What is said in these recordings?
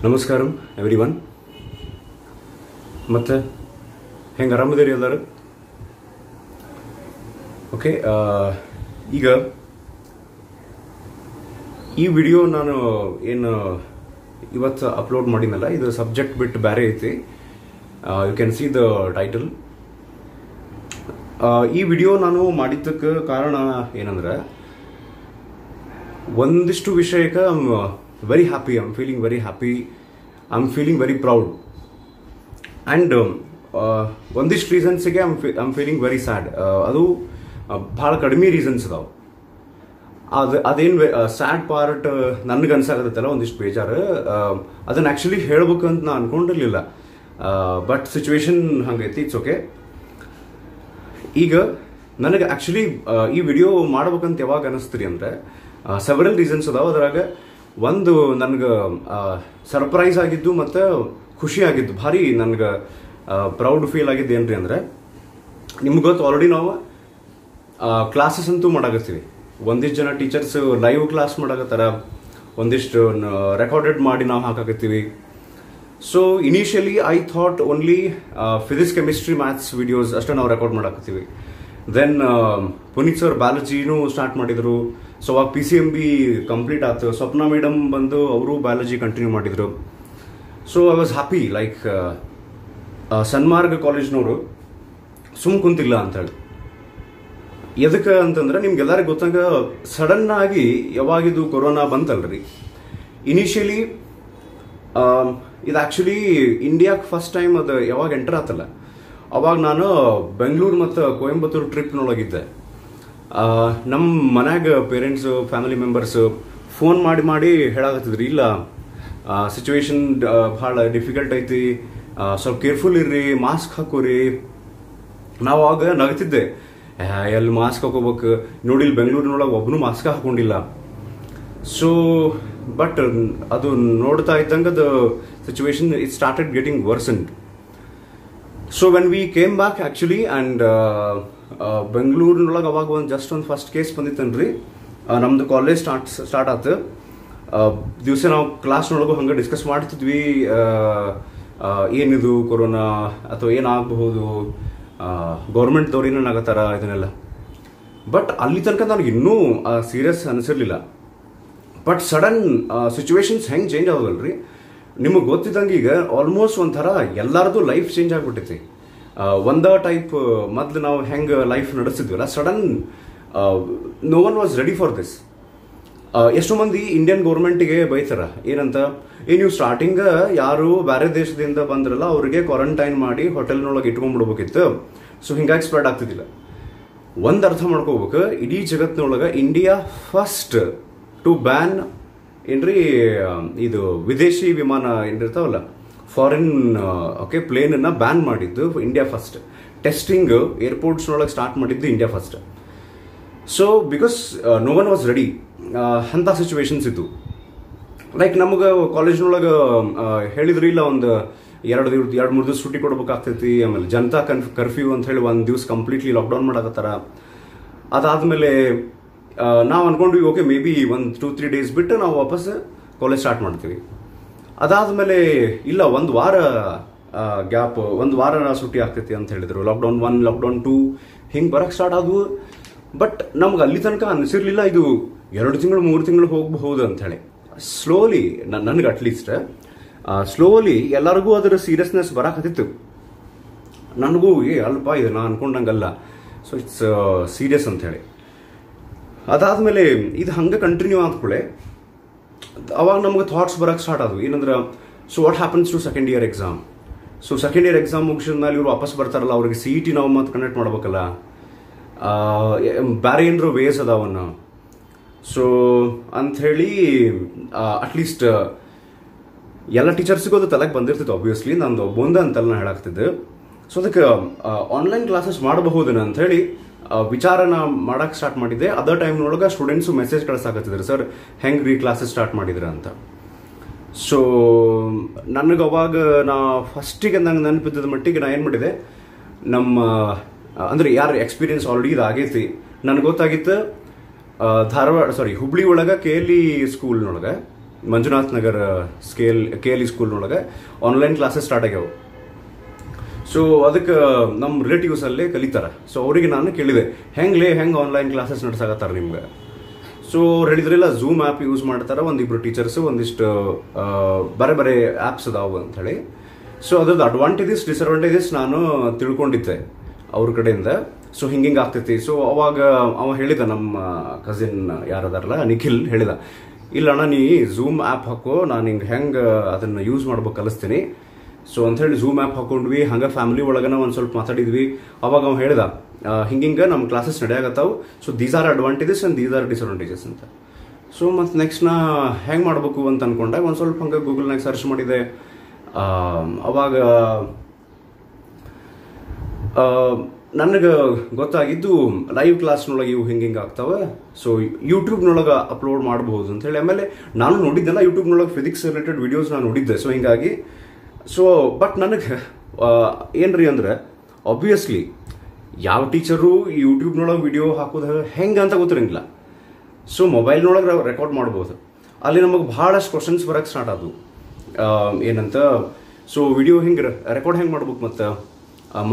ನಮಸ್ಕಾರ ಎವ್ರಿವನ್ ಮತ್ತೆ ಹೆಂಗೆ ಆರಾಮದಿರಿ ಎಲ್ಲರೂ ಓಕೆ ಈಗ ಈ ವಿಡಿಯೋ ನಾನು ಏನು ಇವತ್ತು ಅಪ್ಲೋಡ್ ಮಾಡಿನಲ್ಲ ಇದು ಸಬ್ಜೆಕ್ಟ್ ಬಿಟ್ಟು ಬೇರೆ ಐತಿ you can see the title ಈ ವಿಡಿಯೋ ನಾನು ಮಾಡಿದ್ದಕ್ಕೆ ಕಾರಣ ಏನಂದ್ರೆ ಒಂದಿಷ್ಟು ವಿಷಯಕ್ಕೆ very happy. I'm feeling very happy. I'm feeling very proud. And ಒಂದಿಷ್ಟು ರೀಸನ್ಸ್ಗೆ I'm feeling very sad. ಅದು ಭಾಳ ಕಡಿಮೆ ರೀಸನ್ಸ್ ಅದಾವೆ. ಅದೇನು ಸ್ಯಾಡ್ ಪಾರ್ಟ್ ನನಗೆ ಅನ್ಸಾಕತ್ತಲ್ಲ ಒಂದಿಷ್ಟು ಬೇಜಾರು ಅದನ್ನ ಆ್ಯಕ್ಚುಲಿ ಹೇಳ್ಬೇಕು ಅಂತ ನಾನು ಅನ್ಕೊಂಡಿರ್ಲಿಲ್ಲ ಬಟ್ ಸಿಚುವೇಶನ್ ಹಂಗೈತಿ ಇಟ್ಸ್ ಓಕೆ. ಈಗ ನನಗೆ ಆ್ಯಕ್ಚುಲಿ ಈ ವಿಡಿಯೋ ಮಾಡ್ಬೇಕಂತ ಯಾವಾಗ ಅನಿಸ್ತೀರಿ ಅಂದರೆ ಸೆವರಲ್ ರೀಸನ್ಸ್ ಅದಾವೆ. ಅದರಾಗ ಒಂದು ನನಗೆ ಸರ್ಪ್ರೈಸ್ ಆಗಿದ್ದು ಮತ್ತು ಖುಷಿ ಆಗಿದ್ದು ಭಾರಿ ನನಗೆ ಪ್ರೌಡ್ ಫೀಲ್ ಆಗಿದ್ದು ಏನ್ರಿ ಅಂದರೆ ನಿಮ್ಗೆ ಗೊತ್ತು ಆಲ್ರೆಡಿ ನಾವು ಕ್ಲಾಸಸ್ ಅಂತೂ ಮಾಡಾಕತ್ತೀವಿ. ಒಂದಿಷ್ಟು ಜನ ಟೀಚರ್ಸ್ ಲೈವ್ ಕ್ಲಾಸ್ ಮಾಡಾಕತ್ತಾರ, ಒಂದಿಷ್ಟು ರೆಕಾರ್ಡೆಡ್ ಮಾಡಿ ನಾವು ಹಾಕಾಕತ್ತೀವಿ. So initially I thought only physics chemistry maths videos ಅಷ್ಟೇ ನಾವು ರೆಕಾರ್ಡ್ ಮಾಡಾಕತ್ತೀವಿ. ದೆನ್ ಪುನೀತ್ ಸರ್ ಬಯಾಲಜಿನೂ ಸ್ಟಾರ್ಟ್ ಮಾಡಿದರು. ಸೊ ಅವಾಗ PCMB ಕಂಪ್ಲೀಟ್ ಆಯ್ತು. ಸ್ವಪ್ನ ಮೇಡಮ್ ಬಂದು ಅವರು ಬಯಾಲಜಿ ಕಂಟಿನ್ಯೂ ಮಾಡಿದರು. So I was happy like Sanmarga ಕಾಲೇಜ್ನವರು ಸುಮ್ ಕುಂತಿಲ್ಲ ಅಂತೇಳಿ. ಎದಕ್ಕೆ ಅಂತಂದ್ರೆ ನಿಮ್ಗೆಲ್ಲರಿಗೂ ಗೊತ್ತಂಗ ಸಡನ್ ಆಗಿ ಯಾವಾಗಿದು ಕೊರೋನಾ ಬಂತಲ್ರಿ, ಇನಿಷಿಯಲಿ ಇದು ಆ್ಯಕ್ಚುಲಿ ಇಂಡಿಯಾಗೆ ಫಸ್ಟ್ ಟೈಮ್ ಅದು ಯಾವಾಗ ಎಂಟರ್ ಆತಲ್ಲ ಅವಾಗ ನಾನು ಬೆಂಗಳೂರು ಮತ್ತು ಕೊಯಂಬತ್ತೂರು ಟ್ರಿಪ್ನೊಳಗಿದ್ದೆ. ನಮ್ಮ ಮನ್ಯಾಗ ಪೇರೆಂಟ್ಸು ಫ್ಯಾಮಿಲಿ ಮೆಂಬರ್ಸು ಫೋನ್ ಮಾಡಿ ಹೇಳಾಕತ್ತಿದ್ರಿ, ಇಲ್ಲ ಸಿಚುವೇಶನ್ ಭಾಳ ಡಿಫಿಕಲ್ಟ್ ಐತಿ, ಸ್ವಲ್ಪ ಕೇರ್ಫುಲ್ ಇರ್ರಿ, ಮಾಸ್ಕ್ ಹಾಕೋರಿ. ನಾವು ಆವಾಗ ನಗ್ತಿದ್ದೆ, ಎಲ್ಲಿ ಮಾಸ್ಕ್ ಹಾಕೋಬೇಕು ನೋಡಿ, ಇಲ್ಲಿ ಬೆಂಗಳೂರಿನೊಳಗೆ ಒಬ್ಬನು ಮಾಸ್ಕ್ ಹಾಕೊಂಡಿಲ್ಲ. ಸೊ ಬಟ್ ಅದು ನೋಡ್ತಾ ಇದ್ದಂಗೆ the situation it started getting worsened. So when we came back actually and ಬೆಂಗಳೂರಿನೊಳಗೆ ಅವಾಗ ಒಂದು ಫಸ್ಟ್ ಕೇಸ್ ಬಂದಿತ್ತನ್ರಿ. ನಮ್ದು ಕಾಲೇಜ್ ಸ್ಟಾರ್ಟ್ ಆಯ್ತು ದಿವಸ ನಾವು ಕ್ಲಾಸ್ನೊಳಗೂ ಹಂಗೆ ಡಿಸ್ಕಸ್ ಮಾಡ್ತಿದ್ವಿ, ಏನಿದು ಕೊರೋನಾ ಅಥವಾ ಏನಾಗಬಹುದು, ಗೌರ್ಮೆಂಟ್ದವ್ರು ಏನೇನಾಗತ್ತಾರ ಇದನ್ನೆಲ್ಲ. ಬಟ್ ಅಲ್ಲಿ ತನಕ ನನಗೆ ಇನ್ನೂ ಸೀರಿಯಸ್ ಅನಿಸಿರ್ಲಿಲ್ಲ. ಬಟ್ ಸಡನ್ ಸಿಚುವೇಶನ್ಸ್ ಹೆಂಗೆ ಚೇಂಜ್ ಆಗೋದಲ್ರಿ, ನಿಮಗೆ ಗೊತ್ತಿದ್ದಂಗೆ ಈಗ ಆಲ್ಮೋಸ್ಟ್ ಒಂಥರ ಎಲ್ಲರದು ಲೈಫ್ ಚೇಂಜ್ ಆಗ್ಬಿಟ್ಟೈತಿ. ಒಂದೇ ಟೈಪ್ ಮೊದಲು ನಾವು ಹೆಂಗೆ ಲೈಫ್ ನಡೆಸ್ತಿದ್ವಲ್ಲ, sudden no one was ready for this. ಎಷ್ಟೋ ಮಂದಿ ಇಂಡಿಯನ್ ಗೌರ್ಮೆಂಟಿಗೆ ಬೈತಾರ ಏನಂತ, ನೀವು ಸ್ಟಾರ್ಟಿಂಗ್ ಯಾರು ಬೇರೆ ದೇಶದಿಂದ ಬಂದ್ರಲ್ಲ ಅವ್ರಿಗೆ ಕ್ವಾರಂಟೈನ್ ಮಾಡಿ ಹೋಟೆಲ್ನೊಳಗೆ ಇಟ್ಕೊಂಡ್ಬಿಡ್ಬೇಕಿತ್ತು. ಸೊ ಹಿಂಗಾಗಿ ಸ್ಪ್ರೆಡ್ ಆಗ್ತಿದ್ದಿಲ್ಲ. ಒಂದು ಅರ್ಥ ಮಾಡ್ಕೋಬೇಕು, ಇಡೀ ಜಗತ್ತಿನೊಳಗೆ ಇಂಡಿಯಾ ಫಸ್ಟ್ ಟು ಬ್ಯಾನ್ ಏನ್ರಿ ಇದು ವಿದೇಶಿ ವಿಮಾನ ಏನಿರ್ತಾವಲ್ಲ ಫಾರಿನ್ ಓಕೆ ಪ್ಲೇನನ್ನ ಬ್ಯಾನ್ ಮಾಡಿದ್ದು ಇಂಡಿಯಾ ಫಸ್ಟ್. ಟೆಸ್ಟಿಂಗ್ ಏರ್ಪೋರ್ಟ್ಸ್ನೊಳಗೆ ಸ್ಟಾರ್ಟ್ ಮಾಡಿದ್ದು India first. So because no one was ready. ಅಂಥ ಸಿಚುವೇಶನ್ಸ್ ಇತ್ತು. ಲೈಕ್ ನಮಗೆ ಕಾಲೇಜ್ನೊಳಗೆ ಹೇಳಿದ್ರು, ಇಲ್ಲ ಒಂದು ಎರಡು ಮೂರು ದಿವಸ छुट्टी ಕೊಡ್ಬೇಕಾಗ್ತೈತಿ, ಆಮೇಲೆ ಜನತಾ ಕರ್ಫ್ಯೂ ಅಂತ ಹೇಳಿ ಒಂದು ದಿವಸ ಕಂಪ್ಲೀಟ್ಲಿ ಲಾಕ್ಡೌನ್ ಮಾಡಕತ್ತಾರ. ಅದಾದಮೇಲೆ ನಾವು ಅನ್ಕೊಂಡ್ವಿ ಓಕೆ ಮೇ ಬಿ ಒಂದು 2-3 ಡೇಸ್ ಬಿಟ್ಟು ನಾವು ವಾಪಸ್ ಕಾಲೇಜ್ ಸ್ಟಾರ್ಟ್ ಮಾಡ್ತೀವಿ. ಅದಾದಮೇಲೆ ಇಲ್ಲ ಒಂದು ವಾರ ಗ್ಯಾಪ್, ಒಂದು ವಾರ ಸುಟ್ಟಿ ಆಗ್ತೈತಿ ಅಂತ ಹೇಳಿದ್ರು. ಲಾಕ್ಡೌನ್ 1 ಲಾಕ್ಡೌನ್ 2 ಹಿಂಗೆ ಬರಕ್ಕೆ ಸ್ಟಾರ್ಟ್ ಆದವು. ಬಟ್ ನಮ್ಗೆ ಅಲ್ಲಿ ತನಕ ಅನಿಸಿರ್ಲಿಲ್ಲ ಇದು 2 ತಿಂಗಳು 3 ತಿಂಗಳು ಹೋಗಬಹುದು ಅಂತ ಹೇಳಿ. ಸ್ಲೋಲಿ ನನಗೆ ಅಟ್ಲೀಸ್ಟ್ ಸ್ಲೋಲಿ ಎಲ್ಲರಿಗೂ ಅದರ ಸೀರಿಯಸ್ನೆಸ್ ಬರಕತ್ತಿತ್ತು. ನನಗೂ ಅಲ್ಪ ಇದು ನಾ ಅನ್ಕೊಂಡಂಗಲ್ಲ, ಸೊ ಇಟ್ಸ್ ಸೀರಿಯಸ್ ಅಂತ ಹೇಳಿ. ಅದಾದಮೇಲೆ ಇದು ಹಂಗೆ ಕಂಟಿನ್ಯೂ ಆದ್ಕೂಳೆ ಅವಾಗ ನಮ್ಗೆ ಥಾಟ್ಸ್ ಬರಕ್ಕೆ ಸ್ಟಾರ್ಟ್ ಆದವು. ಏನಂದ್ರೆ so what happens to second year exam. So second year exam ಮುಗಿಸಿದ ಮೇಲೆ ಇವರು ವಾಪಸ್ ಬರ್ತಾರಲ್ಲ, ಅವ್ರಿಗೆ CET ನಾವು ಮತ್ತೆ ಕಂಡಕ್ಟ್ ಮಾಡ್ಬೇಕಲ್ಲ, ಬೇರೆ ಏನಾರು ವೇಸ್ ಅದಾವನ್ನ. ಸೊ ಅಂಥೇಳಿ ಅಟ್ಲೀಸ್ಟ್ ಎಲ್ಲ ಟೀಚರ್ಸಿಗೂ ಅದು ತಲೆಗೆ ಬಂದಿರ್ತಿತ್ತು. ಆಬ್ವಿಯಸ್ಲಿ ನಂದು ಒಬ್ಬೊಂದ ಅಂತೆಲ್ಲ ಹೇಳಾಗ್ತಿದ್ದೆ. ಸೊ ಅದಕ್ಕೆ ಆನ್ಲೈನ್ ಕ್ಲಾಸಸ್ ಮಾಡಬಹುದೇನ ಅಂತ ಹೇಳಿ ವಿಚಾರನ ಮಾಡಕ್ಕೆ ಸ್ಟಾರ್ಟ್ ಮಾಡಿದ್ದೆ. ಅದೇ ಟೈಮ್ನೊಳಗೆ ಸ್ಟೂಡೆಂಟ್ಸು ಮೆಸೇಜ್ ಕಳಿಸಾಕತ್ತಿದ್ರು, ಸರ್ ಹೆಂಗೆ ಕ್ಲಾಸಸ್ ಸ್ಟಾರ್ಟ್ ಮಾಡಿದ್ರ ಅಂತ. ಸೊ ನನಗೆ ಅವಾಗ ನಾ ಫಸ್ಟಿಗೆ ನಂಗೆ ನೆನಪಿದ್ದ ಮಟ್ಟಿಗೆ ನಾ ಏನು ಮಾಡಿದೆ, ನಮ್ಮ ಅಂದರೆ ಯಾರು ಎಕ್ಸ್ಪೀರಿಯನ್ಸ್ ಆಲ್ರೆಡಿ ಇದಾಗೈತಿ ನನಗೆ ಗೊತ್ತಾಗಿತ್ತು. ಧಾರವಾಡ ಹುಬ್ಳಿ ಒಳಗೆ KLE ಸ್ಕೂಲ್ನೊಳಗೆ ಮಂಜುನಾಥ್ ನಗರ್ KLE ಸ್ಕೂಲ್ನೊಳಗೆ ಆನ್ಲೈನ್ ಕ್ಲಾಸಸ್ ಸ್ಟಾರ್ಟ್ ಆಗ್ಯಾವ. ಸೊ ಅದಕ್ಕೆ ನಮ್ಮ ರಿಲೇಟಿವ್ಸ್ ಅಲ್ಲೇ ಕಲಿತಾರ. ಸೊ ಅವರಿಗೆ ನಾನು ಕೇಳಿದೆ, ಹೆಂಗೆ ಆನ್ಲೈನ್ ಕ್ಲಾಸಸ್ ನಡೆಸಾಕತ್ತಾರ ನಿಮ್ಗೆ? ಸೊ ಅವ್ರು ಹೇಳಿದ್ರೆಲ್ಲ ಝೂಮ್ ಆ್ಯಪ್ ಯೂಸ್ ಮಾಡ್ತಾರೆ, ಒಂದಿಬ್ರು ಟೀಚರ್ಸ್, ಒಂದಿಷ್ಟು ಬೇರೆ ಆ್ಯಪ್ಸ್ ಅದಾವು ಅಂತ ಹೇಳಿ. ಸೊ ಅದ್ರದ್ದು ಅಡ್ವಾಂಟೇಜಸ್ ಡಿಸ್ಅಡ್ವಾಂಟೇಜಸ್ ನಾನು ತಿಳ್ಕೊಂಡಿದ್ದೆ ಅವ್ರ ಕಡೆಯಿಂದ. ಸೊ ಹಿಂಗೆ ಆಗ್ತೈತಿ. ಸೊ ಅವಾಗ ಅವ ಹೇಳಿದ, ನಮ್ಮ ಕಸಿನ್ ಯಾರದಾರಲ್ಲ ನಿಖಿಲ್ ಹೇಳಿದ, ಇಲ್ಲ ಅಣ್ಣ ನೀ ಝೂಮ್ ಆ್ಯಪ್ ಹಾಕೋ, ನಾನು ಹೆಂಗೆ ಅದನ್ನ ಯೂಸ್ ಮಾಡ್ಬೇಕು ಕಲಿಸ್ತೀನಿ. ಸೊ ಅಂತ ಹೇಳಿ ಝೂಮ್ ಆ್ಯಪ್ ಹಾಕೊಂಡ್ವಿ. ಹಂಗೆ ಫ್ಯಾಮಿಲಿ ಒಳಗನ ಒಂದು ಸ್ವಲ್ಪ ಮಾತಾಡಿದ್ವಿ. ಅವಾಗ ಅವ ಹೇಳ್ದ, ಹಿಂಗೆ ನಮ್ಮ ಕ್ಲಾಸಸ್ ನಡೆಯಾಗತ್ತಾವು. So these are advantages and these are disadvantages ಅಂತ. ಸೊ ಮತ್ತು ನೆಕ್ಸ್ಟ್ ನಾ ಹೆಂಗೆ ಮಾಡಬೇಕು ಅಂತ ಅನ್ಕೊಂಡಾಗ ಒಂದು ಸ್ವಲ್ಪ ಹಂಗೆ ಗೂಗಲ್ನಾಗ ಸರ್ಚ್ ಮಾಡಿದೆ. ಅವಾಗ ನನಗೆ ಗೊತ್ತಾಗಿದ್ದು ಲೈವ್ ಕ್ಲಾಸ್ನೊಳಗೆ ಇವು ಹಿಂಗೆ ಆಗ್ತಾವೆ. ಸೊ ಯೂಟ್ಯೂಬ್ನೊಳಗೆ ಅಪ್ಲೋಡ್ ಮಾಡ್ಬೋದು ಅಂತ ಹೇಳಿ. ಆಮೇಲೆ ನಾನು ನೋಡಿದ್ದೆಲ್ಲ ಯೂಟ್ಯೂಬ್ನೊಳಗೆ ಫಿಸಿಕ್ಸ್ ರಿಲೇಟೆಡ್ ವಿಡಿಯೋಸ್ ನಾನು ನೋಡಿದ್ದೆ. ಸೊ ಹಿಂಗಾಗಿ ಸೊ ಬಟ್ ನನಗೆ ಏನ್ರಿ ಅಂದ್ರೆ ಆಬ್ವಿಯಸ್ಲಿ ಯಾವ ಟೀಚರು ಯೂಟ್ಯೂಬ್ನೊಳಗೆ ವಿಡಿಯೋ ಹಾಕೋದು ಹೆಂಗೆ ಅಂತ ಗೊತ್ತಿರಂಗಿಲ್ಲ. ಸೊ ಮೊಬೈಲ್ನೊಳಗೆ ರೆಕಾರ್ಡ್ ಮಾಡ್ಬೋದು. ಅಲ್ಲಿ ನಮಗೆ ಭಾಳಷ್ಟು ಕ್ವಶನ್ಸ್ ಬರೋಕ್ಕೆ ಸ್ಟಾರ್ಟ್ ಆದವು. ಏನಂತ, ಸೊ ವಿಡಿಯೋ ಹಿಂಗೆ ರೆಕಾರ್ಡ್ ಹೆಂಗೆ ಮಾಡ್ಬೇಕು, ಮತ್ತು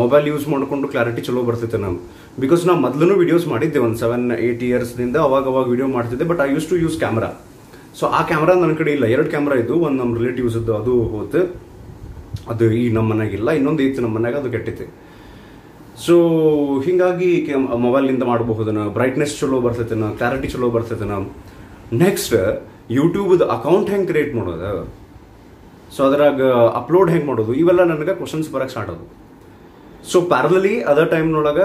ಮೊಬೈಲ್ ಯೂಸ್ ಮಾಡಿಕೊಂಡು ಕ್ಲಾರಿಟಿ ಚಲೋ ಬರ್ತೈತೆ ನಮ್ಗೆ. ಬಿಕಾಸ್ ನಾವು ಮೊದಲು ವಿಡಿಯೋಸ್ ಮಾಡಿದ್ದೆ ಒಂದು 7-8 ಇಯರ್ಸ್ನಿಂದ ಅವಾಗ ವಿಡಿಯೋ ಮಾಡ್ತಿದ್ದೆ. But I use to use camera. So ಆ ಕ್ಯಾಮ್ರಾ ನನ್ನ ಕಡೆ ಇಲ್ಲ. 2 ಕ್ಯಾಮ್ರಾ ಇದ್ದು, ಒಂದು ನಮ್ಮ ರಿಲೇಟಿವ್ಸ್ ಇದ್ದು, ಅದು ಹೋತು. ಅದು ಈ ನಮ್ಮ ಮನೆಯಾಗಿಲ್ಲ, ಇನ್ನೊಂದು ಇತ್ತು ನಮ್ಮ ಮನ್ಯಾಗ, ಅದು ಕೆಟ್ಟಿತ್ತು. ಸೊ ಹಿಂಗಾಗಿ ಮೊಬೈಲ್ನಿಂದ ಮಾಡಬಹುದನ, ಬ್ರೈಟ್ನೆಸ್ ಚಲೋ ಬರ್ತೈತನ, ಕ್ಲಾರಿಟಿ ಚಲೋ ಬರ್ತೈತನ. ನೆಕ್ಸ್ಟ್ ಯೂಟ್ಯೂಬ್ದು ಅಕೌಂಟ್ ಹೆಂಗೆ ಕ್ರಿಯೇಟ್ ಮಾಡೋದು, ಸೊ ಅದ್ರಾಗ ಅಪ್ಲೋಡ್ ಹೆಂಗೆ ಮಾಡೋದು, ಇವೆಲ್ಲ ನನಗೆ ಕ್ವಶನ್ಸ್ ಬರೋಕ್ಕೆ ಸ್ಟಾರ್ಟ್ ಆದವು. ಸೊ ಪ್ಯಾರಲಲಿ ಅದ ಟೈಮ್ನೊಳಗೆ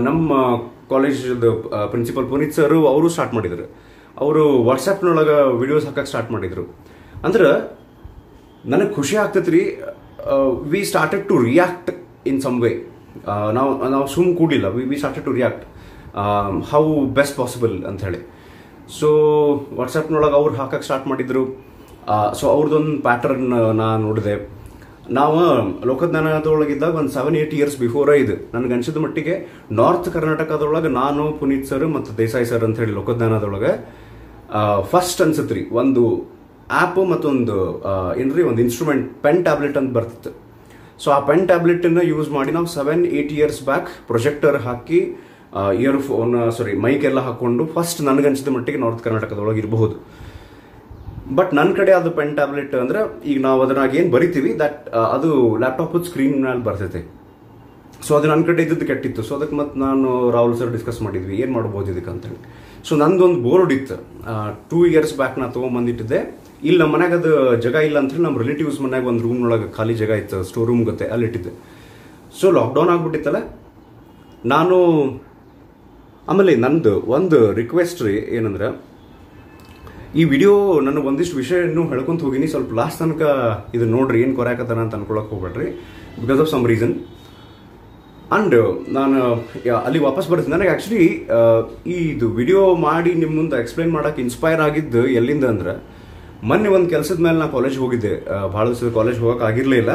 ನಮ್ಮ ಕಾಲೇಜ್ ಪ್ರಿನ್ಸಿಪಲ್ ಪುನೀತ್ ಸರ್ ಅವರು ಸ್ಟಾರ್ಟ್ ಮಾಡಿದ್ರು. ಅವರು ವಾಟ್ಸಪ್ನೊಳಗೆ ವಿಡಿಯೋಸ್ ಹಾಕಕ್ಕೆ ಸ್ಟಾರ್ಟ್ ಮಾಡಿದ್ರು. ಅಂದ್ರೆ ನನಗೆ ಖುಷಿ ಆಗ್ತೈತ್ರಿ. We started to react in some way. ನಾವು ಸುಮ್ ಕೂಡಿಲ್ಲ, we started to react how best possible ಅಂತ ಹೇಳಿ. ಸೊ ವಾಟ್ಸಪ್ನೊಳಗೆ ಅವ್ರು ಹಾಕಕ್ಕೆ ಸ್ಟಾರ್ಟ್ ಮಾಡಿದ್ರು. ಸೊ ಅವ್ರದ್ದೊಂದು ಪ್ಯಾಟರ್ನ್ ನಾ ನೋಡಿದೆ. ನಾವು ಲೋಕಜ್ಞಾನದೊಳಗಿದ್ದಾಗ ಒಂದು 7-8 ಇಯರ್ಸ್ ಬಿಫೋರ ಇದು ನನಗೆ ಅನ್ಸಿದ ಮಟ್ಟಿಗೆ ನಾರ್ತ್ ಕರ್ನಾಟಕದೊಳಗೆ ನಾನು, ಪುನೀತ್ ಸರ್ ಮತ್ತು ದೇಸಾಯಿ ಸರ್ ಅಂತ ಹೇಳಿ ಲೋಕಜ್ಞಾನದೊಳಗೆ ಫಸ್ಟ್ ಅನ್ಸತ್ರಿ ಒಂದು ಆ್ಯಪ್ ಮತ್ತೊಂದು ಏನ್ರಿ ಒಂದು ಇನ್ಸ್ಟ್ರೂಮೆಂಟ್, ಪೆನ್ ಟ್ಯಾಬ್ಲೆಟ್ ಅಂತ ಬರ್ತಿತ್ತು. ಸೊ ಆ ಪೆನ್ ಟ್ಯಾಬ್ಲೆಟನ್ನು ಯೂಸ್ ಮಾಡಿ ನಾವು 7-8 ಇಯರ್ಸ್ ಬ್ಯಾಕ್ ಪ್ರೊಜೆಕ್ಟರ್ ಹಾಕಿ ಮೈಕ್ ಎಲ್ಲ ಹಾಕೊಂಡು ಫಸ್ಟ್ ನನಗನ್ಸಿದ ಮಟ್ಟಿಗೆ ನಾರ್ತ್ ಕರ್ನಾಟಕದೊಳಗೆ ಇರಬಹುದು. ಬಟ್ ನನ್ನ ಕಡೆ ಅದು ಪೆನ್ ಟ್ಯಾಬ್ಲೆಟ್ ಅಂದ್ರೆ ಈಗ ನಾವು ಅದನ್ನಾಗ ಏನು ಬರಿತೀವಿ ಅದು ಲ್ಯಾಪ್ಟಾಪ್ ಸ್ಕ್ರೀನ್ ಮೇಲೆ ಬರ್ತೈತೆ. ಸೊ ಅದು ನನ್ನ ಕಡೆ ಇದ್ದದ್ದು ಕೆಟ್ಟಿತ್ತು. ಸೊ ಅದಕ್ಕೆ ಮತ್ತೆ ನಾನು ರಾಹುಲ್ ಸರ್ ಡಿಸ್ಕಸ್ ಮಾಡಿದ್ವಿ ಏನು ಮಾಡ್ಬೋದು ಇದಕ್ಕೆ ಅಂತೇಳಿ. ಸೊ ನಂದೊಂದು ಬೋರ್ಡ್ ಇತ್ತು, 2 ಇಯರ್ಸ್ ಬ್ಯಾಕ್ ನಾ ತೊಗೊಂಬಂದಿಟ್ಟಿದ್ದೆ. ಇಲ್ಲಿ ನಮ್ಮ ಮನ್ಯಾಗ ಅದು ಜಾಗ ಇಲ್ಲ ಅಂತೇಳಿ ನಮ್ಮ ರಿಲೇಟಿವ್ಸ್ ಮನ್ಯಾಗ ಒಂದು ರೂಮ್ನೊಳಗೆ ಖಾಲಿ ಜಾಗ ಇತ್ತು, ಸ್ಟೋರ್ ರೂಮ್ ಗೊತ್ತೆ, ಅಲ್ಲಿಟ್ಟಿದ್ದೆ. ಸೊ ಲಾಕ್ಡೌನ್ ಆಗ್ಬಿಟ್ಟಿತ್ತಲ್ಲ, ನಾನು ಆಮೇಲೆ ನಂದು ಒಂದು ರಿಕ್ವೆಸ್ಟ್ ರೀ ಏನಂದ್ರೆ, ಈ ವಿಡಿಯೋ ನನಗೆ ಒಂದಿಷ್ಟು ವಿಷಯ ಇನ್ನೂ ಹೇಳ್ಕೊಂತ ಹೋಗಿನಿ, ಸ್ವಲ್ಪ ಲಾಸ್ಟ್ ತನಕ ಇದು ನೋಡ್ರಿ, ಏನು ಕೊರಾಕತ್ತಾನ ಅಂತ ಅನ್ಕೊಳಕ್ ಹೋಗ್ಬೇಡ್ರಿ, because of some reason. And ನಾನು ಅಲ್ಲಿ ವಾಪಸ್ ಬರ್ತೀನಿ. ನನಗೆ ಆ್ಯಕ್ಚುಲಿ ಇದು ವಿಡಿಯೋ ಮಾಡಿ ನಿಮ್ಮ ಮುಂದೆ ಎಕ್ಸ್ಪ್ಲೈನ್ ಮಾಡೋಕೆ ಇನ್ಸ್ಪೈರ್ ಆಗಿದ್ದು ಎಲ್ಲಿಂದ ಅಂದ್ರೆ, ಮೊನ್ನೆ ಒಂದು ಕೆಲಸದ ಮೇಲೆ ನಾನು ಕಾಲೇಜ್ಗೆ ಹೋಗಿದ್ದೆ. ಭಾಳ ದಿವಸ ಕಾಲೇಜ್ ಹೋಗೋಕೆ ಆಗಿರಲಿಲ್ಲ.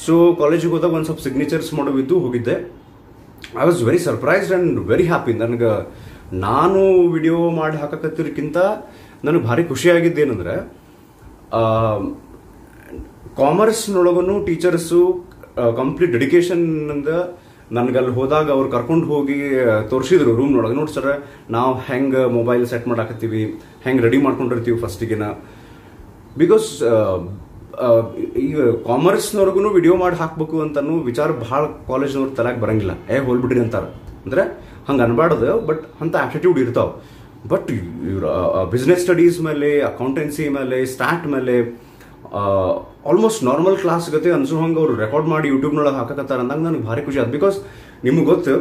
ಸೊ ಕಾಲೇಜಿಗೆ ಹೋದಾಗ ಒಂದು ಸ್ವಲ್ಪ ಸಿಗ್ನೇಚರ್ಸ್ ಮಾಡೋವಿದ್ದು ಹೋಗಿದ್ದೆ. I was very surprised and very happy. ನನಗೆ ನಾನು ವಿಡಿಯೋ ಮಾಡಿ ಹಾಕಕತ್ತಿರಕ್ಕಿಂತ ನನಗೆ ಭಾರಿ ಖುಷಿಯಾಗಿದ್ದೇನೆಂದ್ರೆ, ಕಾಮರ್ಸ್ನೊಳಗೂ ಟೀಚರ್ಸು ಕಂಪ್ಲೀಟ್ ಡೆಡಿಕೇಶನ್ನಿಂದ ನನಗೆ ಅಲ್ಲಿ ಹೋದಾಗ ಅವ್ರು ಕರ್ಕೊಂಡು ಹೋಗಿ ತೋರಿಸಿದ್ರು ರೂಮ್ನೊಳಗೆ. ನೋಡಿ ಸರ್, ನಾವು ಹೆಂಗೆ ಮೊಬೈಲ್ ಸೆಟ್ ಮಾಡಾಕತ್ತೀವಿ, ಹೆಂಗೆ ರೆಡಿ ಮಾಡ್ಕೊಂಡಿರ್ತೀವಿ ಫಸ್ಟಿಗೆನ. ಬಿಕಾಸ್ ಈಗ ಕಾಮರ್ಸ್ನವ್ರಿಗೂ ವಿಡಿಯೋ ಮಾಡಿ ಹಾಕ್ಬೇಕು ಅಂತನೂ ವಿಚಾರ ಭಾಳ ಕಾಲೇಜ್ನವ್ರು ತಲೆಗೆ ಬರಂಗಿಲ್ಲ. ಹೋಲ್ಬಿಡ್ರಿ ಅಂತಾರೆ. ಅಂದರೆ ಹಂಗೆ ಅನ್ಬಾರ್ದು, ಬಟ್ ಅಂಥ ಆ್ಯಟಿಟ್ಯೂಡ್ ಇರ್ತಾವೆ. ಬಟ್ ಇವ್ರ ಬಿಸ್ನೆಸ್ ಸ್ಟಡೀಸ್ ಮೇಲೆ, ಅಕೌಂಟೆನ್ಸಿ ಮೇಲೆ, ಸ್ಟಾಟ್ ಮೇಲೆ ಆಲ್ಮೋಸ್ಟ್ ನಾರ್ಮಲ್ ಕ್ಲಾಸ್ ಗತೆ ಅನ್ಸೋ ಹಂಗೆ ಅವ್ರು ರೆಕಾರ್ಡ್ ಮಾಡಿ ಯೂಟ್ಯೂಬ್ನೊಳಗೆ ಹಾಕಕತ್ತಾರೆ ಅಂದಾಗ ನನಗೆ ಭಾರಿ ಖುಷಿ ಆಯ್ತು. ಬಿಕಾಸ್ ನಿಮ್ಗೆ ಗೊತ್ತು,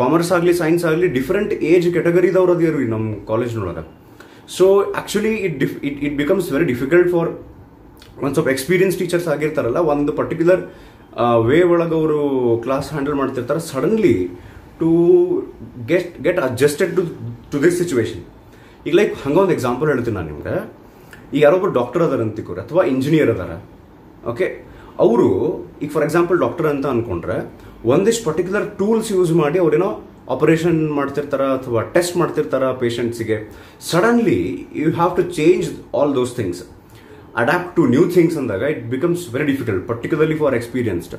ಕಾಮರ್ಸ್ ಆಗಲಿ ಸೈನ್ಸ್ ಆಗಲಿ ಡಿಫ್ರೆಂಟ್ ಏಜ್ ಕೆಟಗರಿದವ್ರು ಅದೇರಿ ನಮ್ಮ ಕಾಲೇಜ್ನೊಳಗೆ. So actually it becomes very difficult for ಒಂದು ಸ್ವಲ್ಪ ಎಕ್ಸ್ಪೀರಿಯನ್ಸ್ ಟೀಚರ್ಸ್ ಆಗಿರ್ತಾರಲ್ಲ, ಒಂದು ಪರ್ಟಿಕ್ಯುಲರ್ ವೇ ಒಳಗೆ ಅವರು ಕ್ಲಾಸ್ ಹ್ಯಾಂಡಲ್ ಮಾಡ್ತಿರ್ತಾರೆ. Suddenly to get adjusted to this situation. ಈಗ ಲೈಕ್ ಹಂಗೊಂದು ಎಕ್ಸಾಂಪಲ್ ಹೇಳ್ತೀನಿ ನಾನು ನಿಮ್ಗೆ. ಈಗ ಯಾರೊಬ್ಬರು ಡಾಕ್ಟರ್ ಅದಾರ ಅಂತಿಕೋರಿ, ಅಥವಾ ಇಂಜಿನಿಯರ್ ಅದಾರ, ಓಕೆ, ಅವರು ಈಗ ಫಾರ್ ಎಕ್ಸಾಂಪಲ್ ಡಾಕ್ಟರ್ ಅಂತ ಅನ್ಕೊಂಡ್ರೆ ಒಂದಿಷ್ಟು ಪರ್ಟಿಕ್ಯುಲರ್ ಟೂಲ್ಸ್ ಯೂಸ್ ಮಾಡಿ ಅವ್ರೇನೋ ಆಪರೇಷನ್ ಮಾಡ್ತಿರ್ತಾರ ಅಥವಾ ಟೆಸ್ಟ್ ಮಾಡ್ತಿರ್ತಾರ ಪೇಷಂಟ್ಸಿಗೆ. Suddenly you have to change all those things, adapt to new things ಅಂದಾಗ it becomes very difficult, particularly for experienced.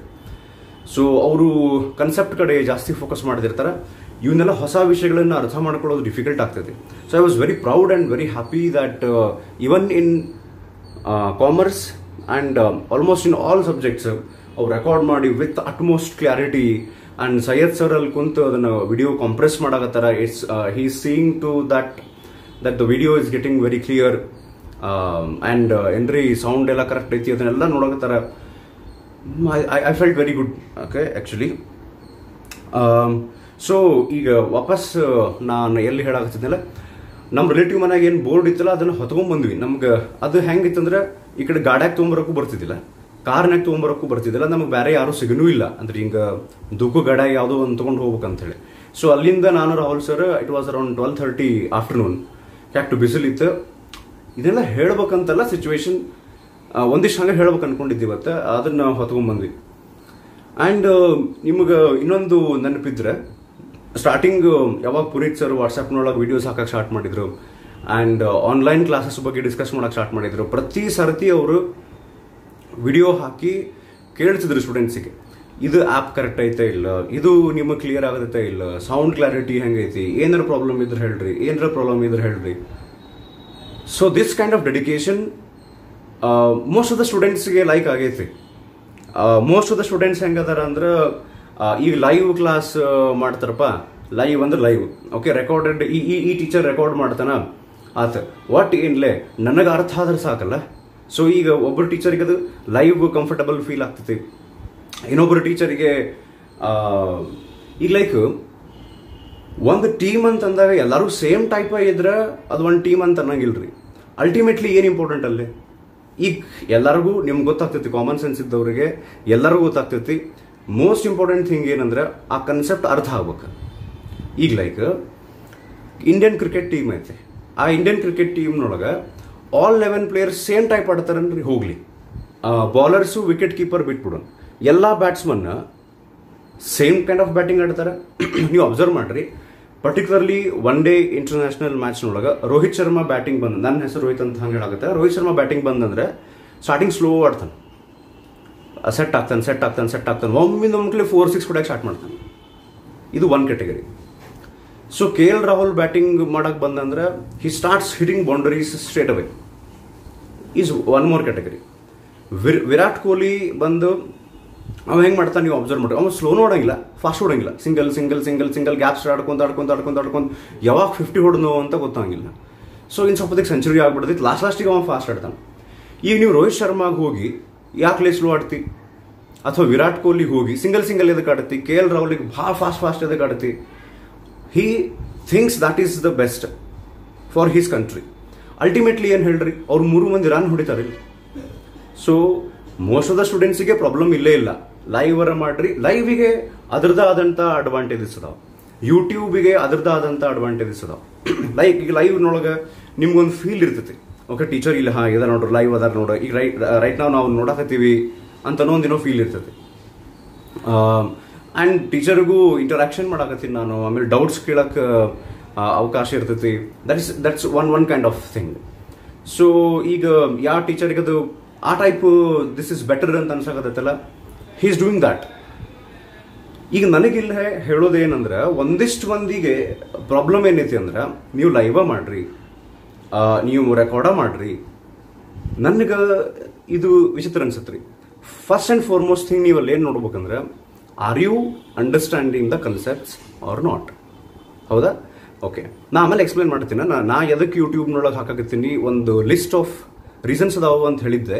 So ಅವರು ಕನ್ಸೆಪ್ಟ್ ಕಡೆ ಜಾಸ್ತಿ ಫೋಕಸ್ ಮಾಡ್ತಿರ್ತಾರೆ. ಇವನ್ನೆಲ್ಲ ಹೊಸ ವಿಷಯಗಳನ್ನು ಅರ್ಥ ಮಾಡ್ಕೊಳ್ಳೋದು ಡಿಫಿಕಲ್ಟ್ ಆಗ್ತದೆ. So I was very proud and very happy that even in commerce and almost in all subjects ಅವ್ರು ರೆಕಾರ್ಡ್ ಮಾಡಿ with utmost clarity. And Syed sir ಅಲ್ಲಿ ಕುಂತು ಅದನ್ನು ವಿಡಿಯೋ ಕಾಂಪ್ರೆಸ್ ಮಾಡಾಕತ್ತಾರ. It's he seeing to that the video is getting very clear and ಏನ್ರಿ sound ಎಲ್ಲ correct ಐತಿ ಅದನ್ನೆಲ್ಲ ನೋಡಕತ್ತಾರ. I felt very good. Okay, actually so ಈಗ ವಾಪಸ್ ನಾನು ಎಲ್ಲಿ ಹೇಳಾಕತ್ತಿದ್ನಲ್ಲ, ನಮ್ಮ ರಿಲೇಟಿವ್ ಮನೆಯಾಗ ಏನು ಬೋರ್ಡ್ ಇತ್ತಲ್ಲ ಅದನ್ನು ಹೊತ್ಕೊಂಡ್ಬಂದ್ವಿ. ನಮ್ಗೆ ಅದು ಹೆಂಗಿತ್ತಂದ್ರೆ ಈ ಕಡೆ ಗಾಡ್ಯಾಗ ತೊಗೊಂಬರೋಕ್ಕೂ ಬರ್ತಿದ್ದಿಲ್ಲ, ಕಾರ್ನಾಗ ತೊಗೊಂಬರೋಕ್ಕೂ ಬರ್ತಿದ್ದಿಲ್ಲ. ನಮಗೆ ಬೇರೆ ಯಾರೂ ಸಿಗನೂ ಇಲ್ಲ, ಅಂದ್ರೆ ಹಿಂಗೆ ದುಕ್ಕು ಗಾಡ್ಯಾಗ ಯಾವುದೋ ಒಂದು ತೊಗೊಂಡು ಹೋಗ್ಬೇಕಂತೇಳಿ. ಸೊ ಅಲ್ಲಿಂದ ನಾನು Rahul sir it was around 12:30 afternoon. ಯಾಕೆ ಬಿಸಿಲಿತ್ತು. ಇದೆಲ್ಲ ಹೇಳ್ಬೇಕಂತಲ್ಲ, ಸಿಚುವೇಶನ್ ಒಂದಿಷ್ಟು ಹಂಗೆ ಹೇಳ್ಬೇಕು ಅನ್ಕೊಂಡಿದ್ದೆ ಇವತ್ತು, ಅದನ್ನ ಹೊತ್ಕೊಂಡ್ಬಂದ್ವಿ. ಆ್ಯಂಡ್ ನಿಮಗೆ ಇನ್ನೊಂದು ನೆನಪಿದ್ರೆ, ಸ್ಟಾರ್ಟಿಂಗ್ ಯಾವಾಗ ಪುನೀತ್ ಸರ್ ವಾಟ್ಸಪ್ನೊಳಗೆ ವಿಡಿಯೋಸ್ ಹಾಕಕ್ಕೆ ಸ್ಟಾರ್ಟ್ ಮಾಡಿದ್ರು ಆ್ಯಂಡ್ ಆನ್ಲೈನ್ ಕ್ಲಾಸಸ್ ಬಗ್ಗೆ ಡಿಸ್ಕಸ್ ಮಾಡೋಕೆ ಸ್ಟಾರ್ಟ್ ಮಾಡಿದ್ರು, ಪ್ರತಿ ಸರ್ತಿ ಅವರು ವಿಡಿಯೋ ಹಾಕಿ ಕೇಳ್ತಿದ್ರು ಸ್ಟೂಡೆಂಟ್ಸಿಗೆ, ಇದು ಆ್ಯಪ್ ಕರೆಕ್ಟ್ ಐತೆ ಇಲ್ಲ, ಇದು ನಿಮಗೆ ಕ್ಲಿಯರ್ ಆಗತ್ತೆ ಇಲ್ಲ, ಸೌಂಡ್ ಕ್ಲಾರಿಟಿ ಹೆಂಗೈತಿ, ಏನಾರ ಪ್ರಾಬ್ಲಮ್ ಇದ್ರೆ ಹೇಳ್ರಿ, ಏನಾರ ಪ್ರಾಬ್ಲಮ್ ಇದ್ರೆ ಹೇಳ್ರಿ. So this kind of dedication most of the ಸ್ಟೂಡೆಂಟ್ಸ್ಗೆ ಲೈಕ್ ಆಗೈತಿ. ಮೋಸ್ಟ್ ಆಫ್ ದ ಸ್ಟೂಡೆಂಟ್ಸ್ ಹೆಂಗದಾರ ಅಂದ್ರೆ, ಈಗ ಲೈವ್ ಕ್ಲಾಸ್ ಮಾಡ್ತಾರಪ್ಪ, ಲೈವ್ ಅಂದ್ರೆ ಲೈವ್, ಓಕೆ, ರೆಕಾರ್ಡೆಡ್ ಈ ಟೀಚರ್ ರೆಕಾರ್ಡ್ ಮಾಡ್ತಾನ ಆತ, ವಾಟ್ ಏನ್ಲೆ ನನಗೆ ಅರ್ಥ ಆದ್ರೆ ಸಾಕಲ್ಲ. ಸೊ ಈಗ ಒಬ್ಬರು ಟೀಚರಿಗೆ ಅದು ಲೈವ್ ಕಂಫರ್ಟಬಲ್ ಫೀಲ್ ಆಗ್ತೈತಿ, ಇನ್ನೊಬ್ಬರು ಟೀಚರಿಗೆ ಈಗ ಲೈಕ್ ಒಂದು ಟೀಮ್ ಅಂತಂದಾಗ ಎಲ್ಲರೂ ಸೇಮ್ ಟೈಪ್ ಇದ್ರೆ ಅದು ಒಂದು ಟೀಮ್ ಅಂತ ಅನ್ನಂಗಿಲ್ರಿ. ಅಲ್ಟಿಮೇಟ್ಲಿ ಏನು ಇಂಪಾರ್ಟೆಂಟ್ ಅಲ್ಲಿ, ಈಗ ಎಲ್ಲರಿಗೂ ನಿಮ್ಗೆ ಗೊತ್ತಾಗ್ತೈತಿ, ಕಾಮನ್ ಸೆನ್ಸ್ ಇದ್ದವ್ರಿಗೆ ಎಲ್ಲರಿಗೂ ಗೊತ್ತಾಗ್ತೈತಿ. ಮೋಸ್ಟ್ ಇಂಪಾರ್ಟೆಂಟ್ ಥಿಂಗ್ ಏನಂದ್ರೆ ಆ ಕನ್ಸೆಪ್ಟ್ ಅರ್ಥ ಆಗ್ಬೇಕು. ಈಗ ಲೈಕ್ ಇಂಡಿಯನ್ ಕ್ರಿಕೆಟ್ ಟೀಮ್ ಐತೆ, ಆ ಇಂಡಿಯನ್ ಕ್ರಿಕೆಟ್ ಟೀಮ್ನೊಳಗೆ ಆಲ್ 11 ಪ್ಲೇಯರ್ಸ್ ಸೇಮ್ ಟೈಪ್ ಆಡ್ತಾರನ್ರಿ, ಹೋಗ್ಲಿ, ಬಾಲರ್ಸು ವಿಕೆಟ್ ಕೀಪರ್ ಬಿಟ್ಬಿಡೋಣ, ಎಲ್ಲ batsman same kind of batting ಆಡ್ತಾರೆ. ನೀವು ಅಬ್ಸರ್ವ್ ಮಾಡ್ರಿ, ಪರ್ಟಿಕ್ಯುಲರ್ಲಿ ಒನ್ ಡೇ ಇಂಟರ್ನ್ಯಾಷನಲ್ ಮ್ಯಾಚ್ನೊಳಗೆ ರೋಹಿತ್ ಶರ್ಮಾ ಬ್ಯಾಟಿಂಗ್ ಬಂದ, ನನ್ನ ಹೆಸರು ರೋಹಿತ್ ಅಂತ ಹಂಗೆ ಹೇಳಾಗುತ್ತೆ, ರೋಹಿತ್ ಶರ್ಮಾ ಬ್ಯಾಟಿಂಗ್ ಬಂದಂದ್ರೆ ಸ್ಟಾರ್ಟಿಂಗ್ ಸ್ಲೋ ಆಡ್ತಾನೆ, ಸೆಟ್ ಆಗ್ತಾನೆ, ಒಮ್ಮಿಂದ ಒಮ್ಮೆ 4-6 ಹೊಡ್ಯಾಕೆ ಸ್ಟಾರ್ಟ್ ಮಾಡ್ತಾನೆ. ಇದು one category. So KL Rahul batting ಮಾಡಕ್ಕೆ ಬಂದಂದ್ರೆ he starts hitting boundaries straight away, is one more category. Virat Kohli ಬಂದು ಅವ ಹೆಂಗೆ ಮಾಡ್ತಾನೆ ನೀವು ಅಬ್ಸರ್ವ್ ಮಾಡಿ, ಅವ ಸ್ಲೋನು ಓಡಂಗಿಲ್ಲ, ಫಾಸ್ಟ್ ಓಡಂಗಿಲ್ಲ, ಸಿಂಗಲ್ ಗ್ಯಾಪ್ಸ್ ಆಡ್ಕೊಂಡು ಯಾವಾಗ 50 ಹೊಡೆದು ಅಂತ ಗೊತ್ತಾಗಿಲ್ಲ. ಸೊ ಇನ್ನು ಸ್ವಲ್ಪದಕ್ಕೆ ಸೆಂಚುರಿ ಆಗ್ಬಿಡ್ತೈತಿ, ಲಾಸ್ಟಿಗೆ ಅವ ಫಾಸ್ಟ್ ಆಡ್ತಾನೆ. ಈಗ ನೀವು ರೋಹಿತ್ ಶರ್ಮಾಗೆ ಹೋಗಿ ಯಾಕೆ ಸ್ಲೋ ಆಡ್ತಿ, ಅಥವಾ ವಿರಾಟ್ ಕೊಹ್ಲಿ ಹೋಗಿ ಸಿಂಗಲ್ ಎದಕ್ಕೆ ಆಡ್ತಿ, KL ರಾಹುಲ್ಗೆ ಭಾಳ ಫಾಸ್ಟ್ ಎದಕ್ಕೆ ಆಡ್ತಿ. He thinks that is the best for his country. Ultimately ಏನು ಹೇಳ್ರಿ, ಅವ್ರು 3 ಮಂದಿ ರನ್ ಹೊಡಿತಾರೆ. ಸೊ ಮೋಸ್ಟ್ ಆಫ್ ದ ಸ್ಟೂಡೆಂಟ್ಸಿಗೆ ಪ್ರಾಬ್ಲಮ್ ಇಲ್ಲೇ ಇಲ್ಲ, ಲೈವ್ ಮಾಡ್ರಿ, ಲೈವಿಗೆ ಅದರದ್ದ ಆದಂಥ ಅಡ್ವಾಂಟೇಜಸ್ ಅದಾವ, ಯೂಟ್ಯೂಬಿಗೆ ಅದರದ್ದ ಆದಂಥ ಅಡ್ವಾಂಟೇಜಸ್ ಅದಾವ. ಲೈಕ್ ಈಗ ಲೈವ್ನೊಳಗೆ ನಿಮ್ಗೊಂದು ಫೀಲ್ ಇರ್ತೈತಿ, ಓಕೆ ಟೀಚರ್ ಇಲ್ಲ ಇದ ನೋಡ್ರಿ ಲೈವ್ ಅದಾರ ನೋಡ್ರಿ, ಈಗ ರೈಟ್ ನಾವು ನೋಡಕತ್ತೀವಿ ಅಂತ ಒಂದಿನೋ ಫೀಲ್ ಇರ್ತೈತಿ. ಆ್ಯಂಡ್ ಟೀಚರ್ಗೂ ಇಂಟರಾಕ್ಷನ್ ಮಾಡಾಕತ್ತೀನಿ ನಾನು, ಆಮೇಲೆ ಡೌಟ್ಸ್ ಕೇಳಕ್ಕೆ ಅವಕಾಶ ಇರ್ತೈತಿ. That's one kind of thing. So ಈಗ ಯಾವ ಟೀಚರಿಗೆ ಅದು ಆ ಟೈಪ್ ದಿಸ್ ಇಸ್ ಬೆಟರ್ ಅಂತ ಅನ್ಸಕತ್ತೈತಲ್ಲ, ಹಿ ಈಸ್ ಡೂಯಿಂಗ್ ದ್ಯಾಟ್. ಈಗ ನನಗಿಲ್ಲ ಹೇಳೋದೇನಂದ್ರೆ, ಒಂದಿಷ್ಟು ಮಂದಿಗೆ ಪ್ರಾಬ್ಲಮ್ ಏನೈತಿ ಅಂದ್ರೆ, ನೀವು ಲೈವ ಮಾಡ್ರಿ, ನೀವು ರೆಕಾರ್ಡ ಮಾಡ್ರಿ. ನನಗೆ ಇದು ವಿಚಿತ್ರ ಅನ್ಸತ್ರಿ. ಫಸ್ಟ್ ಆ್ಯಂಡ್ ಫಾರ್ಮೋಸ್ಟ್ ಥಿಂಗ್ ನೀವು ಅಲ್ಲಿ ಏನು ನೋಡ್ಬೇಕಂದ್ರೆ, are you understanding the concepts or not? ಹೌದಾ? ಓಕೆ, ನಾ ಆಮೇಲೆ ಎಕ್ಸ್ಪ್ಲೇನ್ ಮಾಡ್ತೀನಿ. ನಾ ಎದಕ್ಕೆ ಯೂಟ್ಯೂಬ್ನೊಳಗೆ ಹಾಕಕತ್ತೀನಿ, ಒಂದು ಲಿಸ್ಟ್ ಆಫ್ ರೀಸನ್ಸ್ ಅದಾವು ಅಂತ ಹೇಳಿದ್ದೆ.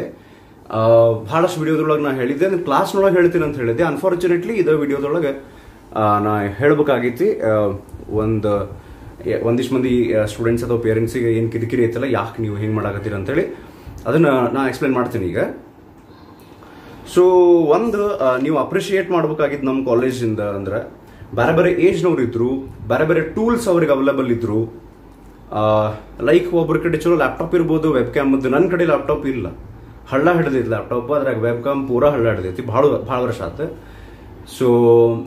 ಭಾಳಷ್ಟು ವಿಡಿಯೋದೊಳಗೆ ನಾ ಹೇಳಿದ್ದೆ, ಕ್ಲಾಸ್ನೊಳಗೆ ಹೇಳ್ತೀನಿ ಅಂತ ಹೇಳಿದ್ದೆ. ಅನ್ಫಾರ್ಚುನೇಟ್ಲಿ ಇದು ವಿಡಿಯೋದೊಳಗೆ ನಾ ಹೇಳ್ಬೇಕಾಗೈತಿ. ಒಂದಿಷ್ಟು ಮಂದಿ ಸ್ಟೂಡೆಂಟ್ಸ್ ಅಥವಾ ಪೇರೆಂಟ್ಸಿಗೆ ಏನು ಕಿರಿಕಿರಿ ಐತಲ್ಲ, ಯಾಕೆ ನೀವು ಹಿಂಗೆ ಮಾಡಾಕತ್ತೀರ ಅಂತೇಳಿ ಅದನ್ನು ನಾ ಎಕ್ಸ್ಪ್ಲೇನ್ ಮಾಡ್ತೀನಿ ಈಗ. ಸೊ ನೀವು ಅಪ್ರಿಷಿಯೇಟ್ ಮಾಡ್ಬೇಕಾಗಿದ್ದು ನಮ್ಮ ಕಾಲೇಜಿಂದ ಅಂದ್ರೆ, ಬೇರೆ ಏಜ್ನವ್ರು ಇದ್ರು, ಬೇರೆ ಟೂಲ್ಸ್ ಅವ್ರಿಗೆ ಅವೈಲೇಬಲ್ ಇದ್ರು. ಲೈಕ್ ಒಬ್ಬರ ಕಡೆ ಚಲೋ ಲ್ಯಾಪ್ಟಾಪ್ ಇರ್ಬೋದು, ವೆಬ್ ಕ್ಯಾಮದ್ದು. ನನ್ನ ಕಡೆ ಲ್ಯಾಪ್ಟಾಪ್ ಇಲ್ಲ, ಹಳ್ಳ ಹಿಡ್ದೈತಿ ಲ್ಯಾಪ್ಟಾಪ್, ಅದ್ರಾಗ ವೆಬ್ ಕ್ಯಾಮ್ ಪೂರಾ ಹಳ್ಳ ಹಿಡ್ದೈತಿ, ಭಾಳ ವರ್ಷ ಆಯ್ತು. ಸೊ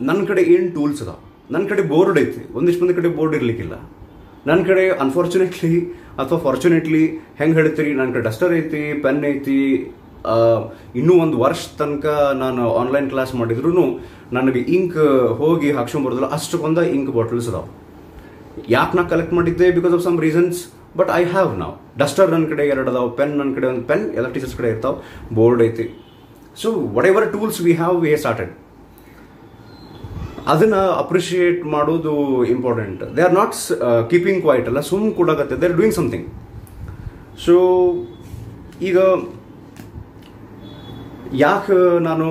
ನನ್ನ ಕಡೆ ಏನು ಟೂಲ್ಸ್ ಅದಾವ ನನ್ನ ಕಡೆ ಬೋರ್ಡ್ ಐತಿ, ಒಂದಿಷ್ಟು ಮಂದಿ ಕಡೆ ಬೋರ್ಡ್ ಇರ್ಲಿಕ್ಕಿಲ್ಲ. ನನ್ನ ಕಡೆ ಅನ್ಫಾರ್ಚುನೇಟ್ಲಿ ಅಥವಾ ಫಾರ್ಚುನೇಟ್ಲಿ ಹೆಂಗೆ ಹೇಳ್ತೀರಿ, ನನ್ನ ಕಡೆ ಡಸ್ಟರ್ ಐತಿ, ಪೆನ್ ಐತಿ. ಇನ್ನೂ ಒಂದು ವರ್ಷ ತನಕ ನಾನು ಆನ್ಲೈನ್ ಕ್ಲಾಸ್ ಮಾಡಿದ್ರು ನನಗೆ ಇಂಕ್ ಹೋಗಿ ಹಾಕ್ಸ್ಕೊಂಬರೋದಿಲ್ಲ, ಅಷ್ಟಕ್ಕೊಂದ ಇಂಕ್ ಬಾಟಲ್ಸ್ ಅದಾವೆ. ಯಾಕೆ ನಾ ಕಲೆಕ್ಟ್ ಮಾಡಿದ್ದೆ? Because of some reasons. But I have ನಾವು ಡಸ್ಟರ್ ನನ್ನ ಕಡೆ 2 ಅದಾವೆ, ಪೆನ್ ನನ್ನ ಕಡೆ ಒಂದು ಪೆನ್, ಎಲ್ಲ ಟೀಚರ್ಸ್ ಕಡೆ ಇರ್ತಾವೆ, ಬೋರ್ಡ್ ಐತಿ. So whatever tools we have started. ಅದನ್ನ ಅಪ್ರಿಷಿಯೇಟ್ ಮಾಡೋದು important. They are not keeping quiet ಅಲ್ಲ, ಸುಮ್ ಕೊಡಾಗತ್ತೆ, they are doing something. So ಈಗ ಯಾಕೆ ನಾನು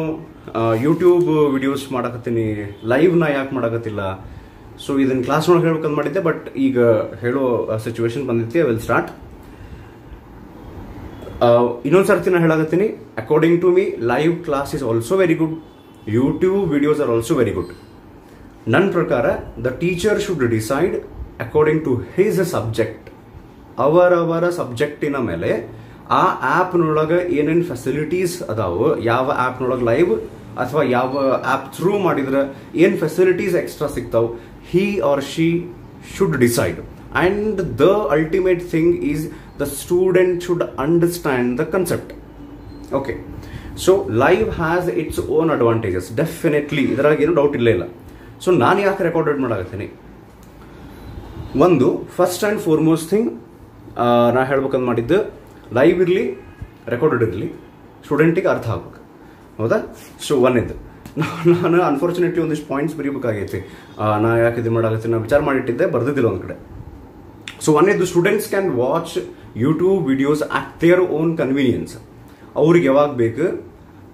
ಯೂಟ್ಯೂಬ್ ವಿಡಿಯೋಸ್ ಮಾಡಕತ್ತೀನಿ, ಲೈವ್ನ ಯಾಕೆ ಮಾಡಕತ್ತಿಲ್ಲ? ಸೊ ಇದನ್ನ ಕ್ಲಾಸ್ ಒಳಗೆ ಹೇಳ್ಬೇಕಂತ ಮಾಡಿದ್ದೆ, ಬಟ್ ಈಗ ಹೇಳೋ ಸಿಚುವೇಶನ್ ಬಂದಿತ್ತು. I will start. ಇನ್ನೊಂದು ಸರ್ತಿ ನಾನು ಹೇಳಕತ್ತೀನಿ, according to me live class is also very good, YouTube videos are also very good. ನನ್ನ ಪ್ರಕಾರ the teacher should decide according to his subject. ಅವರವರ ಸಬ್ಜೆಕ್ಟಿನ ಮೇಲೆ ಆ ಆ್ಯಪ್ನೊಳಗೆ ಏನೇನು ಫೆಸಿಲಿಟೀಸ್ ಅದಾವು, ಯಾವ ಆ್ಯಪ್ನೊಳಗೆ ಲೈವ್ ಅಥವಾ ಯಾವ ಆ್ಯಪ್ ಥ್ರೂ ಮಾಡಿದ್ರೆ ಏನು ಫೆಸಿಲಿಟೀಸ್ ಎಕ್ಸ್ಟ್ರಾ ಸಿಗ್ತಾವೆ, he or she should decide. And the ultimate thing is the student should understand the concept. Okay, so live has its own advantages, definitely. ಇದ್ರಾಗ ಏನು ಡೌಟ್ ಇಲ್ಲ. ಸೊ ನಾನು ಯಾಕೆ ರೆಕಾರ್ಡೆಡ್ ಮಾಡಾಕತ್ತೀನಿ? ಒಂದು first and foremost thing ನಾ ಹೇಳ್ಬೇಕಂತ ಮಾಡಿದ್ದು, live ಇರಲಿ ರೆಕಾರ್ಡೆಡ್ ಇರಲಿ ಸ್ಟೂಡೆಂಟಿಗೆ ಅರ್ಥ ಆಗ್ಬೇಕು, ಹೌದಾ? ಸೊ ಒಂದೇದು ನಾನು ಅನ್ಫಾರ್ಚುನೇಟ್ಲಿ ಒಂದಿಷ್ಟು ಪಾಯಿಂಟ್ಸ್ ಬರೀಬೇಕಾಗೈತಿ. ನಾ ಯಾಕೆ ಇದು ಮಾಡಾಕತ್ತೀನಿ, ನಾನು ವಿಚಾರ ಮಾಡಿಟ್ಟಿದ್ದೆ, ಬರ್ದಿದ್ದಿಲ್ಲ ಒಂದು ಕಡೆ. ಸೊ ಒಂದೇದು, students can watch YouTube videos at their own convenience. ಅವ್ರಿಗೆ ಯಾವಾಗ ಬೇಕು,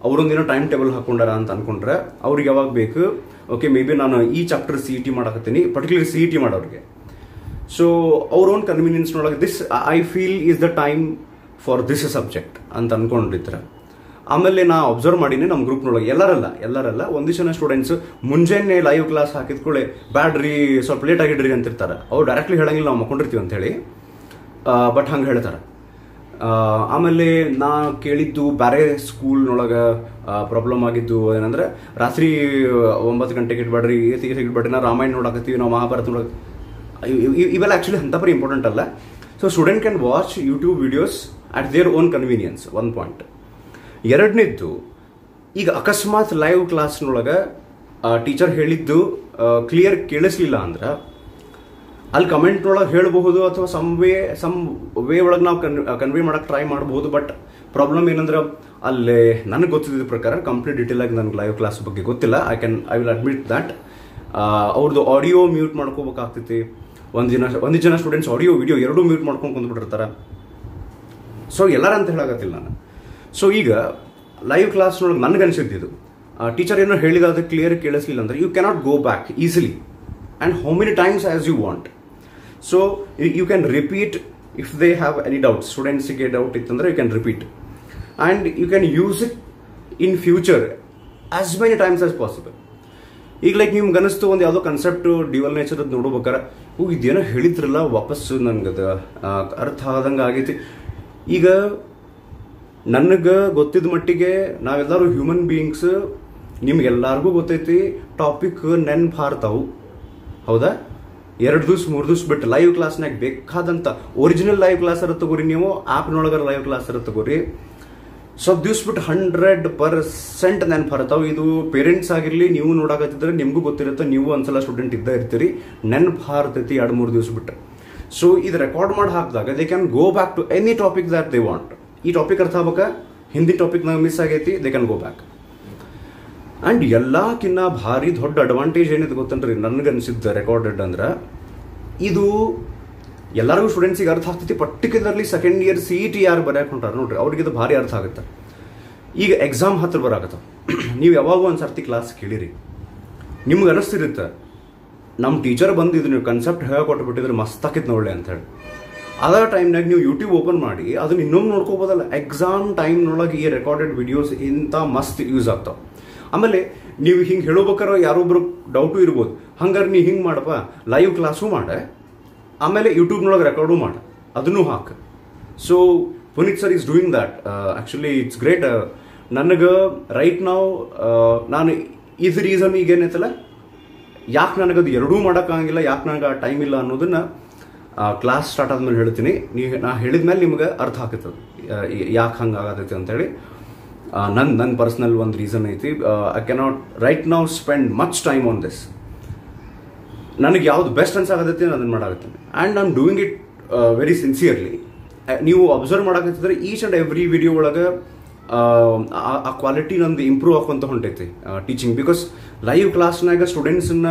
ಅವರೊಂದಿನ ಟೈಮ್ ಟೇಬಲ್ ಹಾಕೊಂಡಾರ ಅಂತ ಅನ್ಕೊಂಡ್ರೆ ಅವ್ರಿಗೆ ಯಾವಾಗ ಬೇಕು, ಓಕೆ ಮೇ ಬಿ ನಾನು ಈ ಚಾಪ್ಟರ್ CET ಮಾಡಾಕತ್ತೀನಿ, ಪರ್ಟಿಕ್ಯುಲರ್ CET ಮಾಡೋರಿಗೆ. ಸೊ ಅವ್ರ ಓನ್ ಕನ್ವೀನಿಯನ್ಸ್ನೊಳಗೆ this I feel is the time for this subject ಅಂತ ಅನ್ಕೊಂಡಿರ್ತಾರೆ. ಆಮೇಲೆ ನಾ ಅಬ್ಸರ್ವ್ ಮಾಡೀನಿ ನಮ್ಮ ಗ್ರೂಪ್ನೊಳಗೆ ಎಲ್ಲರಲ್ಲ ಒಂದಿಷ್ಟು ಜನ ಸ್ಟೂಡೆಂಟ್ಸ್ ಮುಂಜಾನೆ ಲೈವ್ ಕ್ಲಾಸ್ ಹಾಕಿದ್ಕೊಳ್ಳೆ ಬ್ಯಾಡ್ರಿ ಸ್ವಲ್ಪ ಲೇಟ್ ಆಗಿಡ್ರಿ ಅಂತಿರ್ತಾರೆ. ಅವ್ರು ಡೈರೆಕ್ಟ್ಲಿ ಹೇಳಂಗಿಲ್ಲ, ನಾವು ಮಕ್ಕೊಂಡಿರ್ತೀವಿ ಅಂತ ಹೇಳಿ, ಬಟ್ ಹಂಗೆ ಹೇಳ್ತಾರೆ. ಆಮೇಲೆ ನಾ ಕೇಳಿದ್ದು ಬೇರೆ ಸ್ಕೂಲ್ನೊಳಗೆ ಪ್ರಾಬ್ಲಮ್ ಆಗಿದ್ದು ಏನಂದ್ರೆ, ರಾತ್ರಿ 9 ಗಂಟೆಗೆ ಇಡ್ಬೇಡ್ರಿ, ಇಡ್ಬೇಡ್ರಿ, ನಾ ರಾಮಾಯಣ ನೋಡಾಕತ್ತೀವಿ, ನಾವು ಮಹಾಭಾರತ ನೋಡಕ್, ಇವೆಲ್ಲ ಆ್ಯಕ್ಚುಲಿ ಅಂಥಪರಿ ಇಂಪಾರ್ಟೆಂಟ್ ಅಲ್ಲ. So student can watch YouTube videos at their own convenience, ಒಂದು ಪಾಯಿಂಟ್. ಎರಡನೇದ್ದು, ಈಗ ಅಕಸ್ಮಾತ್ ಲೈವ್ ಕ್ಲಾಸ್ನೊಳಗೆ ಟೀಚರ್ ಹೇಳಿದ್ದು ಕ್ಲಿಯರ್ ಕೇಳಿಸ್ಲಿಲ್ಲ ಅಂದ್ರೆ ಅಲ್ಲಿ ಕಮೆಂಟ್ನೊಳಗೆ ಹೇಳಬಹುದು, ಅಥವಾ ಸಮ್ ವೇ ಒಳಗೆ ನಾವು ಕನ್ವೆ ಮಾಡಕ್ಕೆ ಟ್ರೈ ಮಾಡಬಹುದು. ಬಟ್ ಪ್ರಾಬ್ಲಮ್ ಏನಂದ್ರೆ, ಅಲ್ಲಿ ನನಗೆ ಗೊತ್ತಿದ್ದ ಪ್ರಕಾರ ಕಂಪ್ಲೀಟ್ ಡೀಟೇಲ್ ಆಗಿ ನನಗೆ ಲೈವ್ ಕ್ಲಾಸ್ ಬಗ್ಗೆ ಗೊತ್ತಿಲ್ಲ. I will admit that. ಅವ್ರದ್ದು ಆಡಿಯೋ ಮ್ಯೂಟ್ ಮಾಡ್ಕೋಬೇಕಾಗ್ತೈತಿ. ಒಂದಿಷ್ಟು ಜನ ಸ್ಟೂಡೆಂಟ್ಸ್ ಆಡಿಯೋ ವಿಡಿಯೋ ಎರಡೂ ಮ್ಯೂಟ್ ಮಾಡ್ಕೊಂಡು ಕುಂದ್ಬಿಟ್ಟಿರ್ತಾರೆ. ಸೊ ಎಲ್ಲಾರ ಅಂತ ಹೇಳಕತ್ತಿಲ್ಲ ನಾನು. ಸೊ ಈಗ ಲೈವ್ ಕ್ಲಾಸ್ನೊಳಗೆ ನನಗೆ ಅನಿಸಿದ್ದು, ಟೀಚರ್ ಏನೋ ಹೇಳಿದಾದ್ರೆ ಕ್ಲಿಯರ್ ಕೇಳಿಸ್ಲಿಲ್ಲ ಅಂದ್ರೆ you cannot go back easily and how many times as you want. So you can repeat if they have any doubts. ಸ್ಟೂಡೆಂಟ್ಸಿಗೆ ಡೌಟ್ ಇತ್ತಂದ್ರೆ you can repeat and you can use it in future as many times as possible. ಈಗ like ನಿಮ್ಗೆ ಅನಿಸ್ತು ಒಂದು ಯಾವುದೋ concept dual nature ಅದು ನೋಡ್ಬೇಕಾರೆ, ಇದೇನೋ ಹೇಳಿದ್ರಲ್ಲ ವಾಪಸ್ಸು ನನಗದು ಅರ್ಥ ಆದಂಗೆ ಆಗೈತಿ. ಈಗ ನನಗೆ ಗೊತ್ತಿದ್ದ ಮಟ್ಟಿಗೆ ನಾವೆಲ್ಲರೂ ಹ್ಯೂಮನ್ ಬೀಯಿಂಗ್ಸ್, ನಿಮ್ಗೆಲ್ಲರಿಗೂ ಗೊತ್ತೈತಿ ಟಾಪಿಕ್ ನೆನ್ಪು ಹಾರ್ತಾವು, ಹೌದಾ? 2 ದಿವಸ 3 ದಿವಸ ಬಿಟ್ಟು ಲೈವ್ ಕ್ಲಾಸ್ನಾಗ ಬೇಕಾದಂಥ ಒರಿಜಿನಲ್ ಲೈವ್ ಕ್ಲಾಸರ ತಗೋರಿ, ನೀವು ಆ್ಯಪ್ನೊಳಗೆ ಲೈವ್ ಕ್ಲಾಸರ ತಗೋರಿ, ಸ್ವಲ್ಪ ದಿವ್ಸ ಬಿಟ್ಟು 100% ನೆನ್ಪು ಹಾರ್ತಾವೆ. ಇದು ಪೇರೆಂಟ್ಸ್ ಆಗಿರಲಿ, ನೀವು ನೋಡಾಕತ್ತಿದ್ರೆ ನಿಮಗೂ ಗೊತ್ತಿರುತ್ತೆ, ನೀವು ಒಂದ್ಸಲ ಸ್ಟೂಡೆಂಟ್ ಇದ್ದ ಇರ್ತೀರಿ, ನೆನ್ಪು ಹಾರ್ತೈತಿ 2-3 ದಿವಸ ಬಿಟ್ಟು. ಸೊ ಇದು ರೆಕಾರ್ಡ್ ಮಾಡಿ ಹಾಕಿದಾಗ they can go back to any topic that they want. ಈ ಟಾಪಿಕ್ ಅರ್ಥ ಆಗ್ಬೇಕಾ, ಹಿಂದಿ ಟಾಪಿಕ್ ನಂಗೆ ಮಿಸ್ ಆಗೈತಿ, they can go back. And ಎಲ್ಲಕ್ಕಿನ್ನ ಭಾರಿ ದೊಡ್ಡ ಅಡ್ವಾಂಟೇಜ್ ಏನಿದೆ ಗೊತ್ತನ್ರಿ ನನಗನ್ಸಿದ್ದ ರೆಕಾರ್ಡೆಡ್ ಅಂದ್ರೆ, ಇದು ಎಲ್ಲರಿಗೂ ಸ್ಟೂಡೆಂಟ್ಸಿಗೆ ಅರ್ಥ ಆಗ್ತೈತಿ. ಪರ್ಟಿಕ್ಯುಲರ್ಲಿ ಸೆಕೆಂಡ್ ಇಯರ್ CET ಯಾರು ಬರೆಯಕ್ಕೆ ಹೊಂಟಾರ ನೋಡ್ರಿ, ಅವ್ರಿಗೆ ಇದು ಭಾರಿ ಅರ್ಥ ಆಗುತ್ತೆ. ಈಗ ಎಕ್ಸಾಮ್ ಹತ್ರ ಬರಾಕತ್ತಾವ, ನೀವು ಯಾವಾಗೂ ಒಂದು ಸರ್ತಿ ಕ್ಲಾಸ್ ಕೇಳಿರಿ, ನಿಮ್ಗೆ ಅನಿಸ್ತಿರುತ್ತೆ ನಮ್ಮ ಟೀಚರ್ ಬಂದು ಇದು ನೀವು ಕನ್ಸೆಪ್ಟ್ ಹೇಳ್ಕೊಟ್ಬಿಟ್ಟಿದ್ರೆ ಮಸ್ತ್ ಆಕಿತ್ತು ನೋಡ್ಲಿ ಅಂತ ಹೇಳಿ. ಅದೇ ಟೈಮ್ನಾಗ ನೀವು ಯೂಟ್ಯೂಬ್ ಓಪನ್ ಮಾಡಿ ಅದನ್ನ ಇನ್ನೊಮ್ಮೆ ನೋಡ್ಕೋಬೋದಲ್ಲ. ಎಕ್ಸಾಮ್ ಟೈಮ್ನೊಳಗೆ ಈ ರೆಕಾರ್ಡೆಡ್ ವಿಡಿಯೋಸ್ ಇಂಥ ಮಸ್ತ್ ಯೂಸ್ ಆಗ್ತಾವೆ. ಆಮೇಲೆ ನೀವು ಹಿಂಗೆ ಹೇಳೋಬೇಕಾದ್ರೆ ಯಾರೊಬ್ರು ಡೌಟು ಇರ್ಬೋದು, ಹಂಗಾರೆ ನೀವು ಹಿಂಗೆ ಮಾಡಪ್ಪ, ಲೈವ್ ಕ್ಲಾಸು ಮಾಡೆ, ಆಮೇಲೆ ಯೂಟ್ಯೂಬ್ನೊಳಗೆ ರೆಕಾರ್ಡು ಮಾಡ, ಅದನ್ನು ಹಾಕಿ. So Puneet sir is doing that. Actually it's great. ನನಗೆ ರೈಟ್ ನಾವು ನಾನು ಇದು ರೀಸನ್ ಈಗೇನೈತಲ್ಲ, ಯಾಕೆ ನನಗದು ಎರಡೂ ಮಾಡೋಕ್ಕಾಗಿಲ್ಲ, ಯಾಕೆ ನನಗೆ ಆ ಟೈಮ್ ಇಲ್ಲ ಅನ್ನೋದನ್ನ ಕ್ಲಾಸ್ ಸ್ಟಾರ್ಟ್ ಆದ್ಮೇಲೆ ಹೇಳ್ತೀನಿ. ನಾ ಹೇಳಿದ್ಮೇಲೆ ನಿಮ್ಗೆ ಅರ್ಥ ಆಗ್ತದೆ ಯಾಕೆ ಹಂಗೆ ಆಗತೈತಿ ಅಂತೇಳಿ. ನನ್ನ ಪರ್ಸ್ನಲ್ ಒಂದು ರೀಸನ್ ಐತಿ. I cannot right now spend much time on this. ನನಗೆ ಯಾವ್ದು ಬೆಸ್ಟ್ ಅನ್ಸಾಗತ್ತೆ ಅದನ್ನು ಮಾಡಾಕತ್ತೀನಿ. And I am doing it very sincerely. ನೀವು ಅಬ್ಸರ್ವ್ ಮಾಡಾಕತ್ತಿದ್ರೆ ಈಚ್ ಆ್ಯಂಡ್ ಎವ್ರಿ ವಿಡಿಯೋ ಒಳಗೆ ಆ ಕ್ವಾಲಿಟಿ ನಂದು ಇಂಪ್ರೂವ್ ಆಕೊಂತ ಹೊಂಟೈತಿ ಟೀಚಿಂಗ್. ಬಿಕಾಸ್ ಲೈವ್ ಕ್ಲಾಸ್ನಾಗ ಸ್ಟೂಡೆಂಟ್ಸನ್ನ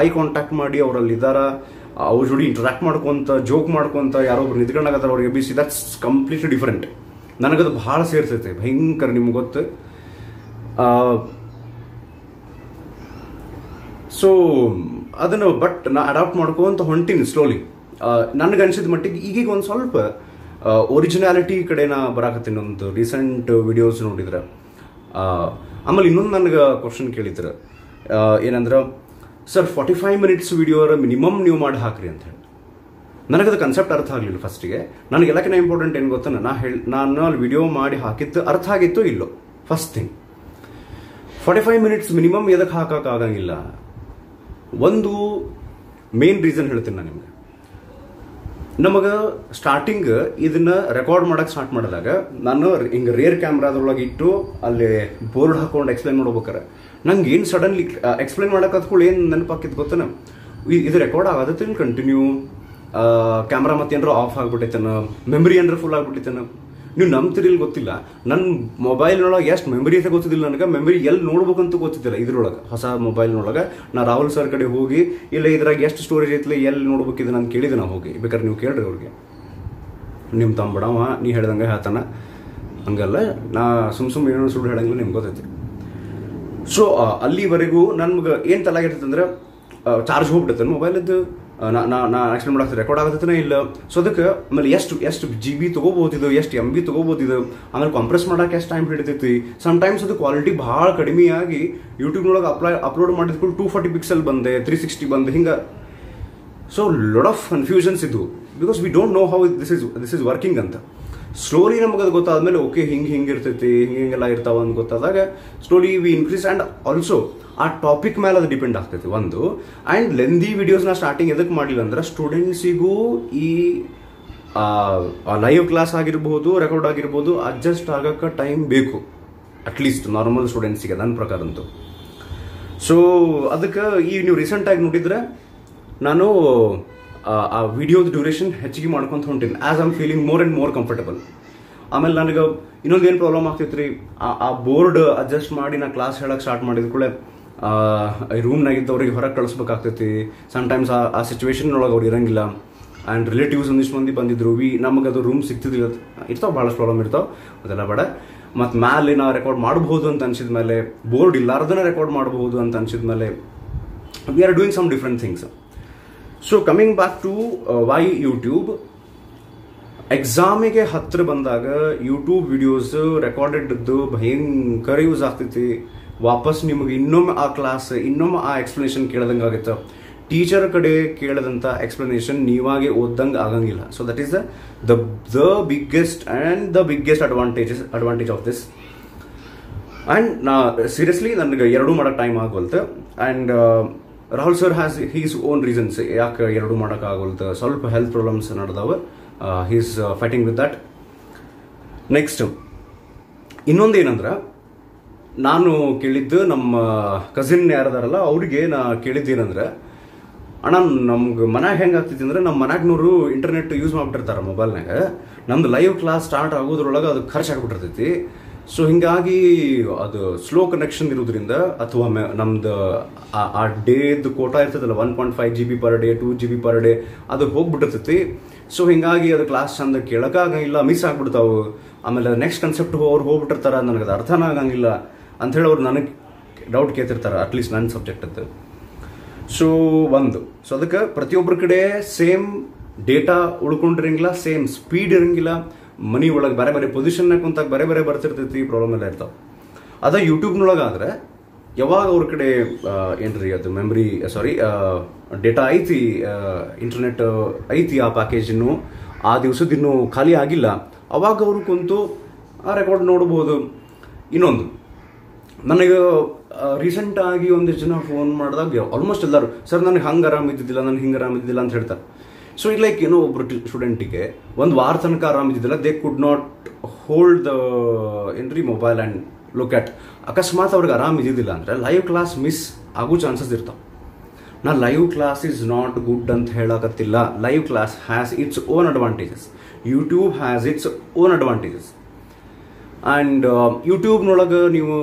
ಐ ಕಾಂಟ್ಯಾಕ್ಟ್ ಮಾಡಿ ಅವರಲ್ಲಿ ಇದ್ದಾರ, ಅವ್ರ ಜೋಡಿ ಇಂಟ್ರಾಕ್ಟ್ ಮಾಡ್ಕೊಂತ ಜೋಕ್ ಮಾಡ್ಕೊಂತ ಯಾರೊಬ್ರು ನಿಂತ್ಕೊಂಡಾಗತ್ತಾರ ಅವ್ರಿಗೆ ಬಿಸಿ, ದಟ್ಸ್ ಕಂಪ್ಲೀಟ್ಲಿ ಡಿಫರೆಂಟ್. ನನಗದು ಭಾಳ ಸೇರ್ತೈತೆ, ಭಯಂಕರ. ನಿಮ್ಗೆ ಗೊತ್ತು. ಸೊ ಅದನ್ನು ಬಟ್ ನಾ ಅಡಾಪ್ಟ್ ಮಾಡ್ಕೊಂತ ಹೊಂಟೀನಿ ಸ್ಲೋಲಿ. ನನಗೆ ಅನ್ಸಿದ ಮಟ್ಟಿಗೆ ಈಗೀಗ ಒಂದು ಸ್ವಲ್ಪ ಒರಿಜಿನಾಲಿಟಿ ಕಡೆ ನಾ ಬರಾಕತ್ತೀನಿ. ಒಂದು ರೀಸೆಂಟ್ ವಿಡಿಯೋಸ್ ನೋಡಿದ್ರೆ. ಆಮೇಲೆ ಇನ್ನೊಂದು ನನಗೆ ಕ್ವಶನ್ ಕೇಳಿದ್ರು, ಏನಂದ್ರೆ ಸರ್ 45 ಮಿನಿಟ್ಸ್ ವಿಡಿಯೋರ ಮಿನಿಮಮ್ ನೀವು ಮಾಡಿ ಹಾಕ್ರಿ ಅಂತ ಹೇಳಿ. ನನಗದು ಕನ್ಸೆಪ್ಟ್ ಅರ್ಥ ಆಗಲಿಲ್ಲ ಫಸ್ಟಿಗೆ. ನನಗೆಲ್ಲಕ್ಕಿಂತ ಇಂಪಾರ್ಟೆಂಟ್ ಏನು ಗೊತ್ತಾ, ನಾನು ಅಲ್ಲಿ ವಿಡಿಯೋ ಮಾಡಿ ಹಾಕಿದ್ದು ಅರ್ಥ ಆಗಿತ್ತು ಇಲ್ಲೋ. ಫಸ್ಟ್ ಥಿಂಗ್ 45 ಮಿನಿಟ್ಸ್ ಮಿನಿಮಮ್ ಎದಕ್ಕೆ ಹಾಕೋಕ್ಕಾಗಂಗಿಲ್ಲ. ಒಂದು ಮೇನ್ ರೀಸನ್ ಹೇಳ್ತೀನಿ ನಾನು ನಿಮ್ಗೆ. ನಮಗೆ ಸ್ಟಾರ್ಟಿಂಗ್ ಇದನ್ನ ರೆಕಾರ್ಡ್ ಮಾಡಕ್ಕೆ ಸ್ಟಾರ್ಟ್ ಮಾಡಿದಾಗ ನಾನು ಹಿಂಗೆ ರೇರ್ ಕ್ಯಾಮ್ರಾದೊಳಗೆ ಇಟ್ಟು ಅಲ್ಲಿ ಬೋರ್ಡ್ ಹಾಕೊಂಡು ಎಕ್ಸ್ಪ್ಲೈನ್ ಮಾಡ್ಬೇಕಾರೆ ನಂಗೆ ಏನು ಸಡನ್ಲಿ ಎಕ್ಸ್ಪ್ಲೈನ್ ಮಾಡಕ್ಕೆ ಹತ್ಕೊಳ್ಳಿ ಏನು ನೆನಪಾಕಿದ್ದು ಗೊತ್ತೇನ, ಇದು ರೆಕಾರ್ಡ್ ಆಗತ್ತೆ ಕಂಟಿನ್ಯೂ, ಕ್ಯಾಮ್ರಾ ಮತ್ತೇನಾರು ಆಫ್ ಆಗ್ಬಿಟ್ಟೈತನ, ಮೆಮರಿ ಏನಾರ ಫುಲ್ ಆಗ್ಬಿಟ್ಟೈತನ. ನೀವು ನಂಬ್ತಿರಿಲ್ ಗೊತ್ತಿಲ್ಲ, ನನ್ನ ಮೊಬೈಲ್ನೊಳಗೆ ಎಷ್ಟು ಮೆಮರಿ ಐತೆ ಗೊತ್ತಿದ್ದಿಲ್ಲ ನನಗೆ. ಮೆಮರಿ ಎಲ್ಲಿ ನೋಡ್ಬೇಕಂತೂ ಗೊತ್ತಿದ್ದಿಲ್ಲ ಇದ್ರೊಳಗೆ, ಹೊಸ ಮೊಬೈಲ್ನೊಳಗೆ. ನಾ ರಾಹುಲ್ ಸರ್ ಕಡೆ ಹೋಗಿ ಇಲ್ಲ ಇದ್ರಾಗ ಎಷ್ಟು ಸ್ಟೋರೇಜ್ ಐತಿಲ್ಲ ಎಲ್ಲಿ ನೋಡ್ಬೇಕಿದೆ ನಾನು ಕೇಳಿದೆ. ನಾವು ಹೋಗಿ ಬೇಕಾದ್ರೆ ನೀವು ಕೇಳ್ರಿ ಅವ್ರಿಗೆ, ನಿಮ್ಮ ತಂಬಡವ ನೀ ಹೇಳ್ದಂಗೆ ಹೇಳ್ತಾನ, ಹಂಗಲ್ಲ ನಾ ಸುಮ್ ಏನೋ ಸುಳ್ಳು ಹೇಳಂಗಿಲ್ಲ, ನಿಮ್ಗೆ ಗೊತ್ತೈತಿ. ಸೊ ಅಲ್ಲಿವರೆಗೂ ನನ್ಗೆ ಏನು ತಲೆಯಾಗಿರ್ತೈತೆ ಅಂದ್ರೆ ಚಾರ್ಜ್ ಹೋಗ್ಬಿಡುತ್ತೆ ಮೊಬೈಲದ್ದು. ನಾ ಆಕ್ಚುಲಿ ಮಾಡಕ್ಕೆ ರೆಕಾರ್ಡ್ ಆಗತ್ತೇ ಇಲ್ಲ. ಸೊ ಅದಕ್ಕೆ ಆಮೇಲೆ ಎಷ್ಟು GB ತೊಗೋಬೋದಿದ್ದು, ಎಷ್ಟು MB ತೊಗೋಬೋದಿದ್ದು, ಆಮೇಲೆ ಕಂಪ್ರೆಸ್ ಮಾಡೋಕೆ ಎಷ್ಟು ಟೈಮ್ ಹಿಡಿತೈತಿ. ಸಮ್ಟೈಮ್ಸ್ ಅದು ಕ್ವಾಲಿಟಿ ಭಾಳ ಕಡಿಮೆಯಾಗಿ ಯೂಟ್ಯೂಬ್ನೊಳಗೆ ಅಪ್ಲೋಡ್ ಮಾಡಿದ್ಕೊಂಡು 240 ಪಿಕ್ಸೆಲ್ ಬಂದೆ, 360 ಬಂದೆ, ಹಿಂಗೆ. ಸೊ ಲಾಟ್ ಆಫ್ ಕನ್ಫ್ಯೂಷನ್ಸ್ ಇದ್ವು because we don't know how this is working ಅಂತ. ಸ್ಲೋಲಿ ನಮಗೆ ಅದು ಗೊತ್ತಾದ್ಮೇಲೆ ಓಕೆ ಹಿಂಗೆ ಇರ್ತೈತಿ, ಹಿಂಗೆಲ್ಲ ಇರ್ತಾವ ಅಂತ ಗೊತ್ತಾದಾಗ slowly V increase. And also ಆ ಟಾಪಿಕ್ ಮೇಲೆ ಅದು ಡಿಪೆಂಡ್ ಆಗ್ತೈತಿ ಒಂದು. ಆ್ಯಂಡ್ ಲೆಂದಿ ವಿಡಿಯೋಸ್ನ ಸ್ಟಾರ್ಟಿಂಗ್ ಎದಕ್ಕೆ ಮಾಡಿಲ್ಲ ಅಂದ್ರೆ ಸ್ಟೂಡೆಂಟ್ಸಿಗೂ ಈ ಲೈವ್ ಕ್ಲಾಸ್ ಆಗಿರ್ಬೋದು, ರೆಕಾರ್ಡ್ ಆಗಿರ್ಬೋದು, ಅಡ್ಜಸ್ಟ್ ಆಗೋಕ್ಕೆ ಟೈಮ್ ಬೇಕು ಅಟ್ಲೀಸ್ಟ್ ನಾರ್ಮಲ್ ಸ್ಟೂಡೆಂಟ್ಸಿಗೆ ನನ್ನ ಪ್ರಕಾರ ಅಂತೂ. ಸೊ ಅದಕ್ಕೆ ಈ ನೀವು ರೀಸೆಂಟಾಗಿ ನೋಡಿದ್ರೆ ನಾನು ಆ ವಿಡಿಯೋದ ಡ್ಯೂರೇಷನ್ ಹೆಚ್ಚಿಗೆ ಮಾಡ್ಕೊಂತ ಹೊಂಟೀನಿ as I am feeling more and more comfortable. ಆಮೇಲೆ ನನಗೆ ಇನ್ನೊಂದು ಏನು ಪ್ರಾಬ್ಲಮ್ ಆಗ್ತೈತೆ ರೀ, ಆ ಬೋರ್ಡ್ ಅಡ್ಜಸ್ಟ್ ಮಾಡಿ ನಾ ಕ್ಲಾಸ್ ಹೇಳಕ್ಕೆ ಸ್ಟಾರ್ಟ್ ಮಾಡಿದ ಕೂಡ ರೂಮ್ನಾಗಿದ್ದವ್ರಿಗೆ ಹೊರಗೆ ಕಳಿಸ್ಬೇಕಾಗ್ತೈತಿ. ಸಮ್ಟೈಮ್ಸ್ ಆ ಸಿಚುವೇಶನ್ ಒಳಗೆ ಅವ್ರು ಇರಂಗಿಲ್ಲ. ಆ್ಯಂಡ್ ರಿಲೇಟಿವ್ಸ್ ಒಂದಿಷ್ಟು ಮಂದಿ ಬಂದಿದ್ರು, ನಮಗದು ರೂಮ್ ಸಿಗ್ತಿದ್ದಿಲ್ಲ. ಇರ್ತಾವೆ ಭಾಳಷ್ಟು ಪ್ರಾಬ್ಲಮ್ ಇರ್ತಾವೆ, ಅದೆಲ್ಲ ಬೇಡ. ಮತ್ತು ಮ್ಯಾಲೆ ನಾವು ರೆಕಾರ್ಡ್ ಮಾಡಬಹುದು ಅಂತ ಅನ್ಸಿದ ಮೇಲೆ, ಬೋರ್ಡ್ ಇಲ್ಲಾರ್ದನ್ನ ರೆಕಾರ್ಡ್ ಮಾಡಬಹುದು ಅಂತ ಅನ್ಸಿದ ಮೇಲೆ we are doing some different things. So coming back to why YouTube, ಎಕ್ಸಾಮಿಗೆ ಹತ್ತಿರ ಬಂದಾಗ ಯೂಟ್ಯೂಬ್ ವಿಡಿಯೋಸ್ ರೆಕಾರ್ಡೆಡ್ದು ಭಯಂಕರ ಯೂಸ್ ಆಗ್ತೈತಿ. ವಾಪಸ್ ನಿಮಗೆ ಇನ್ನೊಮ್ಮೆ ಆ ಕ್ಲಾಸ್, ಇನ್ನೊಮ್ಮೆ ಆ ಎಕ್ಸ್ಪ್ಲನೇಷನ್ ಕೇಳ್ದಂಗೆ ಆಗುತ್ತೆ. ಟೀಚರ್ ಕಡೆ ಕೇಳದಂಥ ಎಕ್ಸ್ಪ್ಲನೇಷನ್ ನೀವಾಗೆ ಓದ್ದಂಗೆ ಆಗಂಗಿಲ್ಲ. So that is the biggest and the biggest advantage of this. And ನಾ ಸೀರಿಯಸ್ಲಿ ನನಗೆ ಎರಡೂ ಮಾಡೋಕ್ಕೆ ಟೈಮ್ ಆಗೋಲ್ತು. And Rahul sir has his own reasons ಯಾಕೆ ಎರಡೂ ಮಾಡೋಕ್ಕಾಗೋಲ್ತು. ಸ್ವಲ್ಪ ಹೆಲ್ತ್ ಪ್ರಾಬ್ಲಮ್ಸ್ ನಡೆದವ, he is fighting with that. Next ಇನ್ನೊಂದು ಏನಂದ್ರೆ, ನಾನು ಕೇಳಿದ್ದು ನಮ್ಮ ಕಸಿನ್ ಯಾರದಾರಲ್ಲ ಅವ್ರಿಗೆ ನಾ ಕೇಳಿದ್ದೇನಂದ್ರೆ, ಅಣ್ಣ ನಮ್ಗೆ ಮನ್ಯಾಗ ಹೆಂಗೆ ಆಗ್ತೈತಿ ಅಂದ್ರೆ, ನಮ್ಮ ಮನ್ಯಾಗ್ನವರು ಇಂಟರ್ನೆಟ್ ಯೂಸ್ ಮಾಡಿಬಿಟ್ಟಿರ್ತಾರೆ ಮೊಬೈಲ್ನಾಗ. ನಮ್ದು ಲೈವ್ ಕ್ಲಾಸ್ ಸ್ಟಾರ್ಟ್ ಆಗೋದ್ರೊಳಗೆ ಅದು ಖರ್ಚು ಆಗಿಬಿಟ್ಟಿರ್ತೈತಿ. ಸೊ ಹಿಂಗಾಗಿ ಅದು ಸ್ಲೋ ಕನೆಕ್ಷನ್ ಇರೋದ್ರಿಂದ, ಅಥವಾ ನಮ್ದು ಆ ಡೇದು ಕೋಟಾ ಇರ್ತದಲ್ಲ 1.5 GB per day, 2 GB per day, ಅದು ಹೋಗ್ಬಿಟ್ಟಿರ್ತೈತಿ. ಸೊ ಹಿಂಗಾಗಿ ಅದು ಕ್ಲಾಸ್ ಚಂದ ಕೇಳೋಕ್ಕಾಗಂಗಿಲ್ಲ, ಮಿಸ್ ಆಗ್ಬಿಡ್ತಾವೆ. ಆಮೇಲೆ ನೆಕ್ಸ್ಟ್ ಕನ್ಸೆಪ್ಟ್ ಅವ್ರು ಹೋಗ್ಬಿಟ್ಟಿರ್ತಾರೆ, ನನಗೆ ಅದು ಅರ್ಥನ ಆಗಂಗಿಲ್ಲ ಅಂಥೇಳಿ ಅವ್ರು ನನಗೆ ಡೌಟ್ ಕೇಳ್ತಿರ್ತಾರೆ, ಅಟ್ಲೀಸ್ಟ್ ನನ್ನ ಸಬ್ಜೆಕ್ಟ್ ಅದು. ಸೊ ಅದಕ್ಕೆ ಪ್ರತಿಯೊಬ್ಬರ ಕಡೆ ಸೇಮ್ ಡೇಟಾ ಉಳ್ಕೊಂಡಿರಂಗಿಲ್ಲ, ಸೇಮ್ ಸ್ಪೀಡ್ ಇರಂಗಿಲ್ಲ. ಮನಿ ಒಳಗೆ ಬೇರೆ ಬೇರೆ ಪೊಸಿಷನ್ನಾಗ ಕುಂತಾಗ ಬೇರೆ ಬೇರೆ ಬರ್ತಿರ್ತೈತಿ, ಪ್ರಾಬ್ಲಮ್ ಎಲ್ಲ ಇರ್ತಾವೆ. ಅದ ಯೂಟ್ಯೂಬ್ನೊಳಗಾದ್ರೆ ಯಾವಾಗ ಅವ್ರ ಕಡೆ ಏನ್ರಿ ಅದು ಡೇಟಾ ಐತಿ, ಇಂಟರ್ನೆಟ್ ಐತಿ, ಆ ಪ್ಯಾಕೇಜಿನ್ನು ಆ ದಿವಸದಿನ್ನೂ ಖಾಲಿ ಆಗಿಲ್ಲ, ಅವಾಗ ಅವರು ಕುಂತು ಆ ರೆಕಾರ್ಡ್ ನೋಡ್ಬೋದು. ಇನ್ನೊಂದು ನನಗೆ ರೀಸೆಂಟಾಗಿ ಒಂದಿಷ್ಟು ಜನ ಫೋನ್ ಮಾಡಿದಾಗ ಆಲ್ಮೋಸ್ಟ್ ಎಲ್ಲರೂ ಸರ್ ನನಗೆ ಹಂಗೆ ಆರಾಮಿದ್ದಿದ್ದಿಲ್ಲ, ನನಗೆ ಹಿಂಗೆ ಆರಾಮಿದ್ದಿಲ್ಲ ಅಂತ ಹೇಳ್ತಾರೆ. ಸೊ ಇಟ್ ಲೈಕ್ ಏನೋ ಒಬ್ಬರು ಸ್ಟೂಡೆಂಟಿಗೆ ಒಂದು ವಾರ ತನಕ ಆರಾಮಿದ್ದಿದ್ದಿಲ್ಲ, they could not hold the ಏನ್ರಿ ಮೊಬೈಲ್ ಆ್ಯಂಡ್ ಲುಕ್ ಅಟ್. ಅಕಸ್ಮಾತ್ ಅವ್ರಿಗೆ ಆರಾಮಿದ್ದಿದ್ದಿಲ್ಲ ಅಂದರೆ ಲೈವ್ ಕ್ಲಾಸ್ ಮಿಸ್ ಆಗೋ ಚಾನ್ಸಸ್ ಇರ್ತಾವೆ. ನಾ live class is not good ಅಂತ ಹೇಳಕತ್ತಿಲ್ಲ. Live class has its own advantages, YouTube has its own advantages. And ಯೂಟ್ಯೂಬ್ನೊಳಗೆ ನೀವು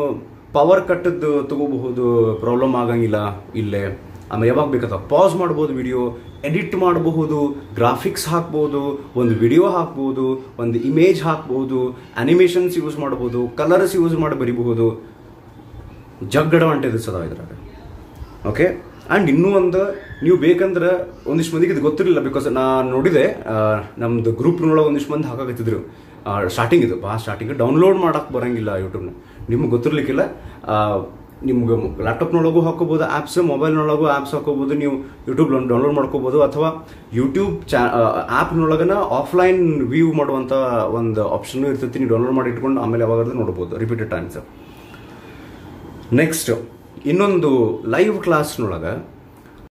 ಪವರ್ ಕಟ್ಟದ್ದು ತಗೋಬಹುದು, ಪ್ರಾಬ್ಲಮ್ ಆಗಂಗಿಲ್ಲ ಇಲ್ಲೇ. ಆಮೇಲೆ ಯಾವಾಗ ಬೇಕಾದ ಪಾಸ್ ಮಾಡ್ಬೋದು, ವಿಡಿಯೋ ಎಡಿಟ್ ಮಾಡಬಹುದು, ಗ್ರಾಫಿಕ್ಸ್ ಹಾಕ್ಬೋದು, ಒಂದು ವಿಡಿಯೋ ಹಾಕ್ಬೋದು, ಒಂದು ಇಮೇಜ್ ಹಾಕ್ಬೋದು, ಅನಿಮೇಷನ್ಸ್ ಯೂಸ್ ಮಾಡ್ಬೋದು, ಕಲರ್ಸ್ ಯೂಸ್ ಮಾಡಿ ಬರಿಬಹುದು. ಜಗ್ ಅಡ್ವಾಂಟೇಜಸ್ ಅದಾವ ಇದ್ರಾಗ. ಓಕೆ, ಆ್ಯಂಡ್ ಇನ್ನೂ ಒಂದು ನೀವು ಬೇಕಂದ್ರೆ ಒಂದಿಷ್ಟು ಮಂದಿಗೆ ಇದು ಗೊತ್ತಿರಲಿಲ್ಲ. ಬಿಕಾಸ್ ನಾನು ನೋಡಿದೆ ನಮ್ಮದು ಗ್ರೂಪ್ನೊಳಗೆ ಒಂದಿಷ್ಟು ಮಂದಿ ಹಾಕಾಕತ್ತಿದ್ರು ಸ್ಟಾರ್ಟಿಂಗ್, ಇದು ಭಾಳ ಸ್ಟಾರ್ಟಿಂಗ್ ಡೌನ್ಲೋಡ್ ಮಾಡೋಕ್ಕೆ ಬರೋಂಗಿಲ್ಲ ಯೂಟ್ಯೂಬ್ನ. ನಿಮ್ಗೆ ಗೊತ್ತಿರಲಿಕ್ಕಿಲ್ಲ. ನಿಮ್ಗೆ ಲ್ಯಾಪ್ಟಾಪ್ನೊಳಗೂ ಹಾಕೋಬೋದು ಆ್ಯಪ್ಸ್, ಮೊಬೈಲ್ನೊಳಗೂ ಆ್ಯಪ್ಸ್ ಹಾಕೋಬೋದು, ನೀವು ಯೂಟ್ಯೂಬ್ ಡೌನ್ಲೋಡ್ ಮಾಡ್ಕೋಬೋದು. ಅಥವಾ ಯೂಟ್ಯೂಬ್ ಆ್ಯಪ್ನೊಳಗನ ಆಫ್ಲೈನ್ ವ್ಯೂ ಮಾಡುವಂಥ ಒಂದು ಆಪ್ಷನ್ ಇರ್ತೈತಿ. ನೀವು ಡೌನ್ಲೋಡ್ ಮಾಡಿ ಇಟ್ಕೊಂಡು ಆಮೇಲೆ ಯಾವಾಗಾದ್ರೂ ನೋಡ್ಬೋದು ರಿಪೀಟೆಡ್ ಟೈಮ್ಸ್. ನೆಕ್ಸ್ಟ್ ಇನ್ನೊಂದು ಲೈವ್ ಕ್ಲಾಸ್ನೊಳಗೆ